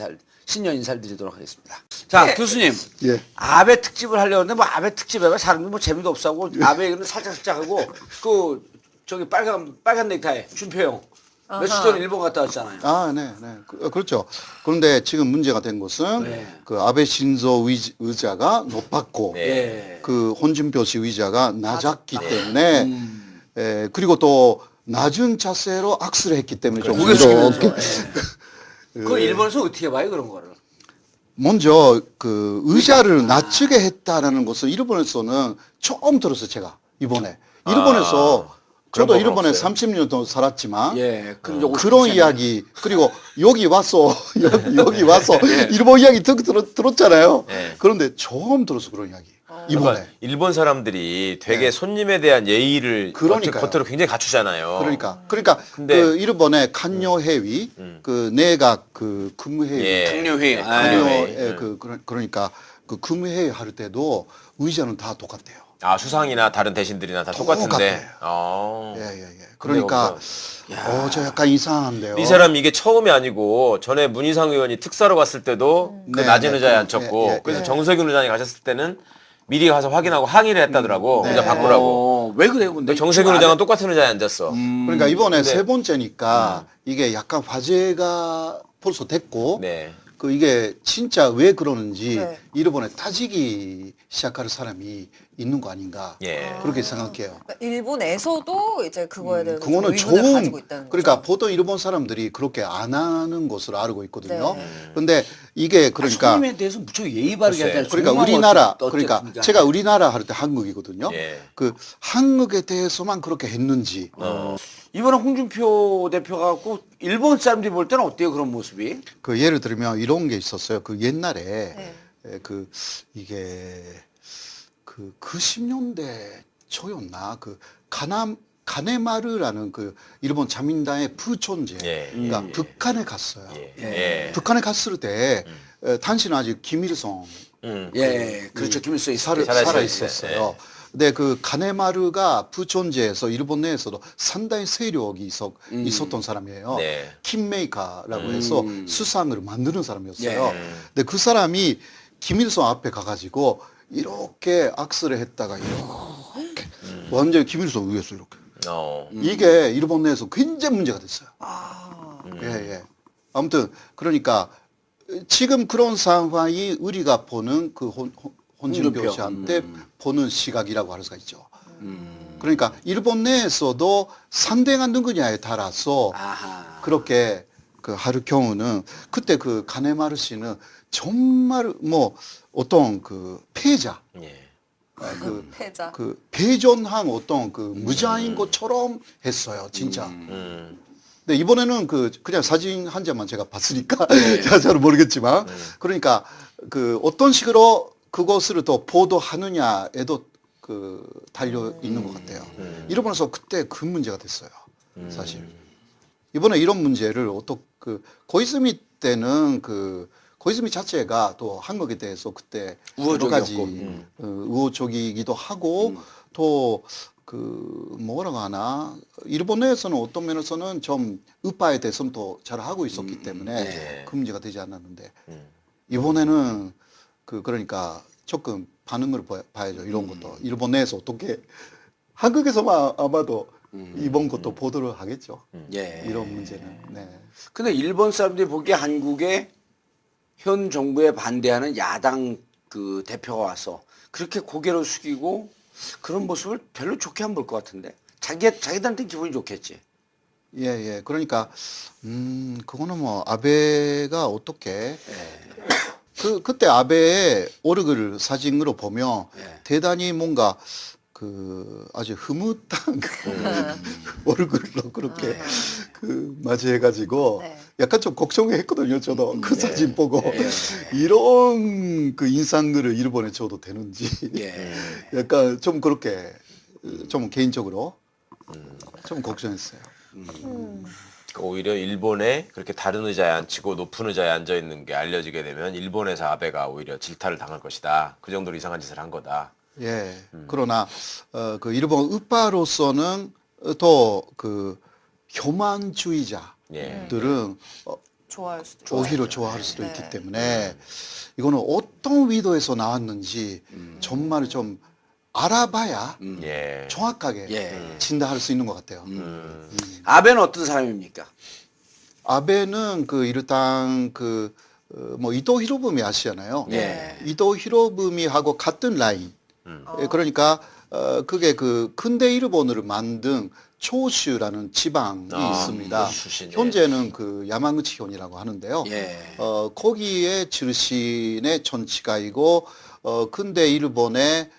신년 인사를 드리도록 하겠습니다. 자, 교수님. 예. 아베 특집을 하려고 했는데 뭐 아베 특집 해봐 사람들 뭐 재미도 없어 하고 아베 얘기는 살짝 하고 그 저기 빨간 넥타이 준표형 며칠 전에 일본 갔다 왔잖아요. 네. 그렇죠. 그런데 지금 문제가 된 것은 그 아베 신조 의자가 높았고 네. 그 홍준표 씨 의자가 낮았기 때문에 그리고 또 낮은 자세로 악수를 했기 때문에 좀 고개 숙이면서. 이렇게 그 일본에서 어떻게 봐요 그런 거를? 먼저 그 의자를 낮추게 했다라는 것은 일본에서는 처음 들었어요. 제가 이번에 일본에서 저도 그런 일본에 없어요. 30년 동안 살았지만 예, 그런 이야기 그리고 여기 와서 여기 와서 일본 이야기 듣고 들었잖아요. 예. 그런데 처음 들어서 그런 이야기. 이번에. 그러니까 일본 사람들이 되게 네. 손님에 대한 예의를 그러니까요. 겉으로 굉장히 갖추잖아요. 그러니까 근데- 그 일본의 간요회의 그 내각 그 근무회의 예. 강요회. 예. 간요회 그러니까 그 근무회의 할 때도 의자는 다 똑같대요. 아 수상이나 다른 대신들이나 다 똑같은데. 똑같아요. 예. 그러니까 저 약간 이상한데요. 이 사람 이게 처음이 아니고 전에 문희상 의원이 특사로 갔을 때도 그 네, 낮은 네, 의자에 그, 앉혔고 예. 그래서 정세균 의장이 가셨을 때는 미리 가서 확인하고 항의를 했다더라고. 의자 바꾸라고. 왜 그래요, 근데? 정세균 의장은 똑같은 의자에 앉았어. 그러니까 이번에 근데- 세 번째니까 이게 약간 화제가 벌써 됐고 네. 그 이게 진짜 왜 그러는지 네. 일본에 따지기 시작할 사람이 있는 거 아닌가 예. 그렇게 생각해요. 그러니까 일본에서도 이제 그거에 대해서 좀 그거는 의문을 좋은 가지고 있다는 그러니까 거죠. 보통 일본 사람들이 그렇게 안 하는 것으로 알고 있거든요. 네. 근데 이게 그러니까 손님에 대해서 무척 예의 바르게 글쎄. 하잖아요. 그러니까 정말 우리나라 어쨌든 그러니까 간에. 제가 우리나라 할 때 한국이거든요. 예. 그 한국에 대해서만 그렇게 했는지 이번에 홍준표 대표가 갖고 일본 사람들이 볼 때는 어때요, 그런 모습이? 그 예를 들면 이런 게 있었어요. 그 옛날에 네. 그 이게 그 90년대 초였나 그 가네마르라는 그 일본 자민당의 부촌제 예. 그러니까 예. 북한에 갔어요. 예. 예. 예. 북한에 갔을 때 당신은 아직 김일성 예, 그렇죠. 김일성이 살아 있었어요. 근데 그 가네마르가 부촌제에서 일본 내에서도 상당히 세력이 있었던 사람이에요. 네. 킹메이커라고 해서 수상을 만드는 사람이었어요. 예. 근데 그 사람이 김일성 앞에 가가지고 이렇게 악수를 했다가 이렇게 완전히 김일성 위에서 이렇게 이게 일본 내에서 굉장히 문제가 됐어요. 예. 아무튼 그러니까 지금 그런 상황이 우리가 보는 그 혼준표 씨한테 보는 시각이라고 할 수가 있죠. 그러니까 일본 내에서도 상대가 누구냐에 따라서 아하. 그렇게 그 할 경우는 그때 그 가네마르 씨는 정말 뭐 어떤 그 패자 예. 패자. 그 배전한 어떤 그 무자인 것처럼 했어요, 진짜. 근데 이번에는 그냥 사진 한 장만 제가 봤으니까 제가 잘 모르겠지만 그러니까 그 어떤 식으로 그것을 또 보도하느냐에도 그 달려 있는 것 같아요. 일본에서 그때 그 문제가 됐어요, 사실. 이번에 이런 문제를 그 고이즈미 때는 그 고이즈미 자체가 또 한국에 대해서 그때 여러 가지 우호적이기도 하고 또 그 뭐라고 하나 일본 내에서는 어떤 면에서는 좀 우파에 대해서는 또 잘 하고 있었기 때문에 네. 그 문제가 되지 않았는데 이번에는 그러니까 조금 반응을 봐야죠. 이런 것도 일본 내에서 어떻게 한국에서만 아마도 이번 것도 보도를 하겠죠. 예. 이런 문제는. 네. 근데 일본 사람들이 보기에 한국의 현 정부에 반대하는 야당 그 대표가 와서 그렇게 고개를 숙이고 그런 모습을 별로 좋게 안 볼 것 같은데 자기들한테 기분이 좋겠지. 예. 그러니까 그거는 뭐 아베가 어떻게 그때 아베의 얼굴 사진으로 보면 예. 대단히 뭔가 그 아주 흐뭇한 얼굴로 그렇게 그 맞이해가지고 네. 약간 좀 걱정했거든요. 저도 그 사진 보고 이런 그 인상들을 일본에 줘도 되는지 예. 약간 좀 그렇게 좀 개인적으로 좀 걱정했어요. 그러니까 오히려 일본에 그렇게 다른 의자에 앉히고 높은 의자에 앉아 있는 게 알려지게 되면 일본에서 아베가 오히려 질타를 당할 것이다. 그 정도로 이상한 짓을 한 거다. 예. 그러나 그 일본 우파로서는 또 그 교만주의자들은 좋아할 수도 있고. 오히려 좋아할 수도 네. 있기 때문에 이거는 어떤 의도에서 나왔는지 정말 좀 알아봐야 예. 정확하게 예. 진단할 수 있는 것 같아요. 아베는 어떤 사람입니까? 아베는 그 일단 뭐 이토 히로부미 아시잖아요. 예. 이토 히로부미하고 같은 라인. 그러니까 그게 그 근대 일본을 만든 초슈라는 지방이 있습니다. 초슈 출신이네. 현재는 그 야마구치현이라고 하는데요. 예. 거기에 출신의 전치가이고 근대 일본의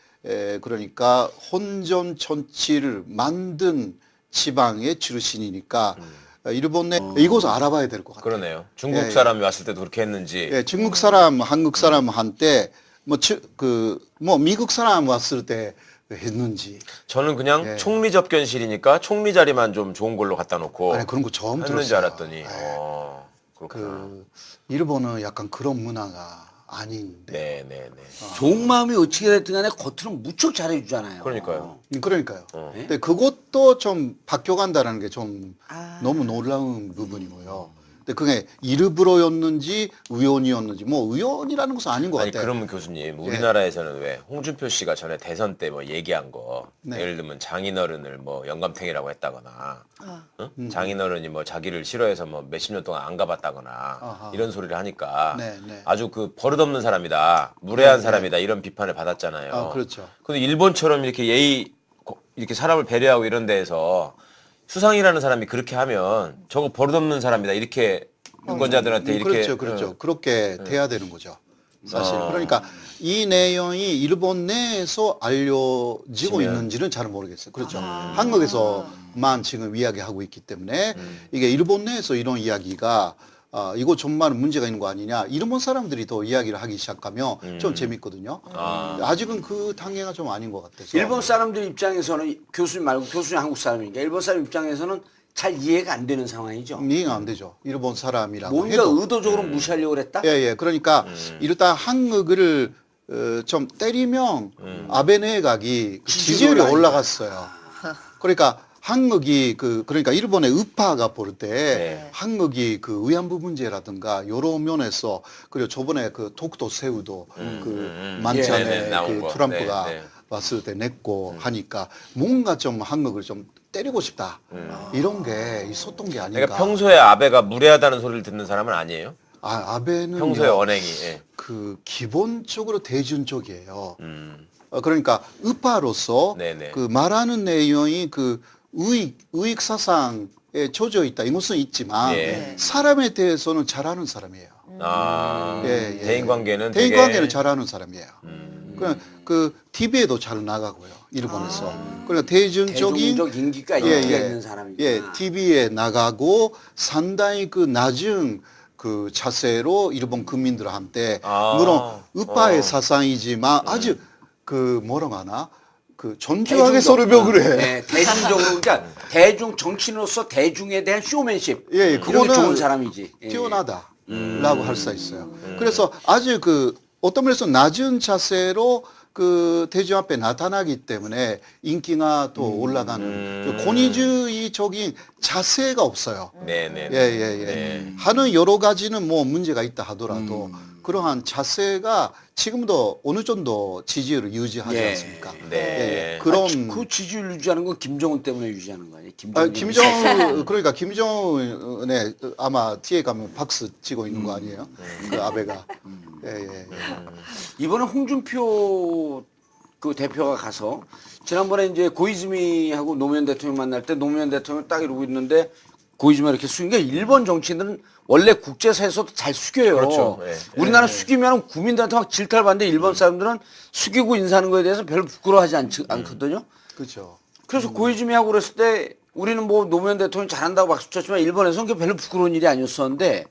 그러니까 혼전 전치를 만든 지방의 출신이니까 일본에 이곳을 알아봐야 될 것 같아요. 그러네요. 중국 예. 사람이 왔을 때도 그렇게 했는지. 예, 중국 사람, 한국 사람한테 뭐 미국 사람 왔을 때 했는지. 저는 그냥 예. 총리 접견실이니까 총리 자리만 좀 좋은 걸로 갖다 놓고 아니 그런 거 처음 했는 들었어요. 줄 알았더니 예. 그렇구나. 그 일본은 약간 그런 문화가 아닌데. 네네네. 좋은 마음이 어떻게 됐든 간에 겉으로는 무척 잘해주잖아요. 그러니까요. 그러니까요. 어. 근데 그것도 좀 바뀌어간다는 게 좀 아. 너무 놀라운 부분이고요. 근데 그게 일부러였는지 우연이었는지 뭐 우연이라는 것은 아닌 것 아니 같아요. 그러면 교수님 우리나라에서는 왜 홍준표 씨가 전에 대선 때 뭐 얘기한 거 네. 예를 들면 장인어른을 뭐 영감탱이라고 했다거나 아. 응? 장인어른이 뭐 자기를 싫어해서 뭐 몇십 년 동안 안 가봤다거나 아하. 이런 소리를 하니까 네, 네. 아주 그 버릇없는 사람이다 무례한 사람이다 이런 비판을 받았잖아요. 아, 그렇죠. 근데 일본처럼 이렇게 이렇게 사람을 배려하고 이런 데에서 수상이라는 사람이 그렇게 하면 저거 버릇없는 사람이다 이렇게 유권자들한테 이렇게 그렇죠. 그렇게 돼야 되는 거죠. 사실. 어. 그러니까 이 내용이 일본 내에서 알려지고 지면. 있는지는 잘 모르겠어요. 그렇죠. 한국에서만 지금 이야기하고 있기 때문에 음. 이게 일본 내에서 이런 이야기가 이거 정말 문제가 있는 거 아니냐. 일본 사람들이 더 이야기를 하기 시작하면 좀 재밌거든요. 아직은 그 단계가 좀 아닌 것 같아서. 일본 사람들 입장에서는 교수님 말고 교수님 한국 사람이니까 일본 사람 입장에서는 잘 이해가 안 되는 상황이죠. 이해가 안 되죠. 일본 사람이라고 뭔가 해도. 의도적으로 무시하려고 그랬다? 예. 그러니까 일단 한국을 좀 때리면 아베 내각이 그 지지율이 올라갔어요. 그러니까 한국이 그러니까 일본의 우파가 볼 때 네. 한국이 그 위안부 문제라든가 여러 면에서 그리고 저번에 그 독도 새우도 그 만찬에 네, 나온 그 거. 트럼프가 네, 네. 왔을 때 냈고 하니까 뭔가 좀 한국을 좀 때리고 싶다 이런 게 있었던 게 아닌가. 그러니까 평소에 아베가 무례하다는 소리를 듣는 사람은 아니에요? 아베는 평소에 언행이. 예. 그 기본적으로 대중적이에요. 그러니까 우파로서 네네. 그 말하는 내용이 그 우익 사상에 젖어 있다 이것은 있지만 예. 사람에 대해서는 잘하는 사람이에요. 예. 대인 관계는 대인 되게 관계는 잘하는 사람이에요. 그 TV에도 잘 나가고요. 일본에서. 그러니까 대중적인 대중적 인기가 있는 사람이구나. 예, TV에 나가고 상당히 그 낮은 그 자세로 일본 국민들한테 물론 우파의 사상이지만 아주 그 뭐라고 하나 그 존중하게 서르벽을 해. 네, 대중적으로 그러니까 대중 정치인으로서 대중에 대한 쇼맨십. 예, 이런 게 그거는 좋은 사람이지. 예. 뛰어나다라고 할 수 있어요. 그래서 아주 그 어떤 면에서 낮은 자세로 그 대중 앞에 나타나기 때문에 인기가 또 올라가는 그 권위주의적인 자세가 없어요. 네네. 예. 하는 여러 가지는 뭐 문제가 있다 하더라도 그러한 자세가 지금도 어느 정도 지지율을 유지하지 예. 않습니까? 네. 그런 그 지지율 유지하는 건 김정은 때문에 유지하는 거 아니에요? 그러니까 김정은의 아마 뒤에 가면 박수 치고 있는 거 아니에요? 그 아베가. 예. 이번에 홍준표 그 대표가 가서 지난번에 이제 고이즈미하고 노무현 대통령 만날 때 노무현 대통령 딱 이러고 있는데 고이즈미가 이렇게 숙인 게 일본 정치인들은 원래 국제사에서도 잘 숙여요. 그렇죠. 예. 우리나라 숙이면 국민들한테 막 질타를 받는데 일본 사람들은 숙이고 인사하는 거에 대해서 별로 부끄러워하지 않거든요. 그렇죠. 그래서 고이즈미하고 그랬을 때 우리는 뭐 노무현 대통령 잘한다고 박수 쳤지만 일본에서는 그게 별로 부끄러운 일이 아니었었는데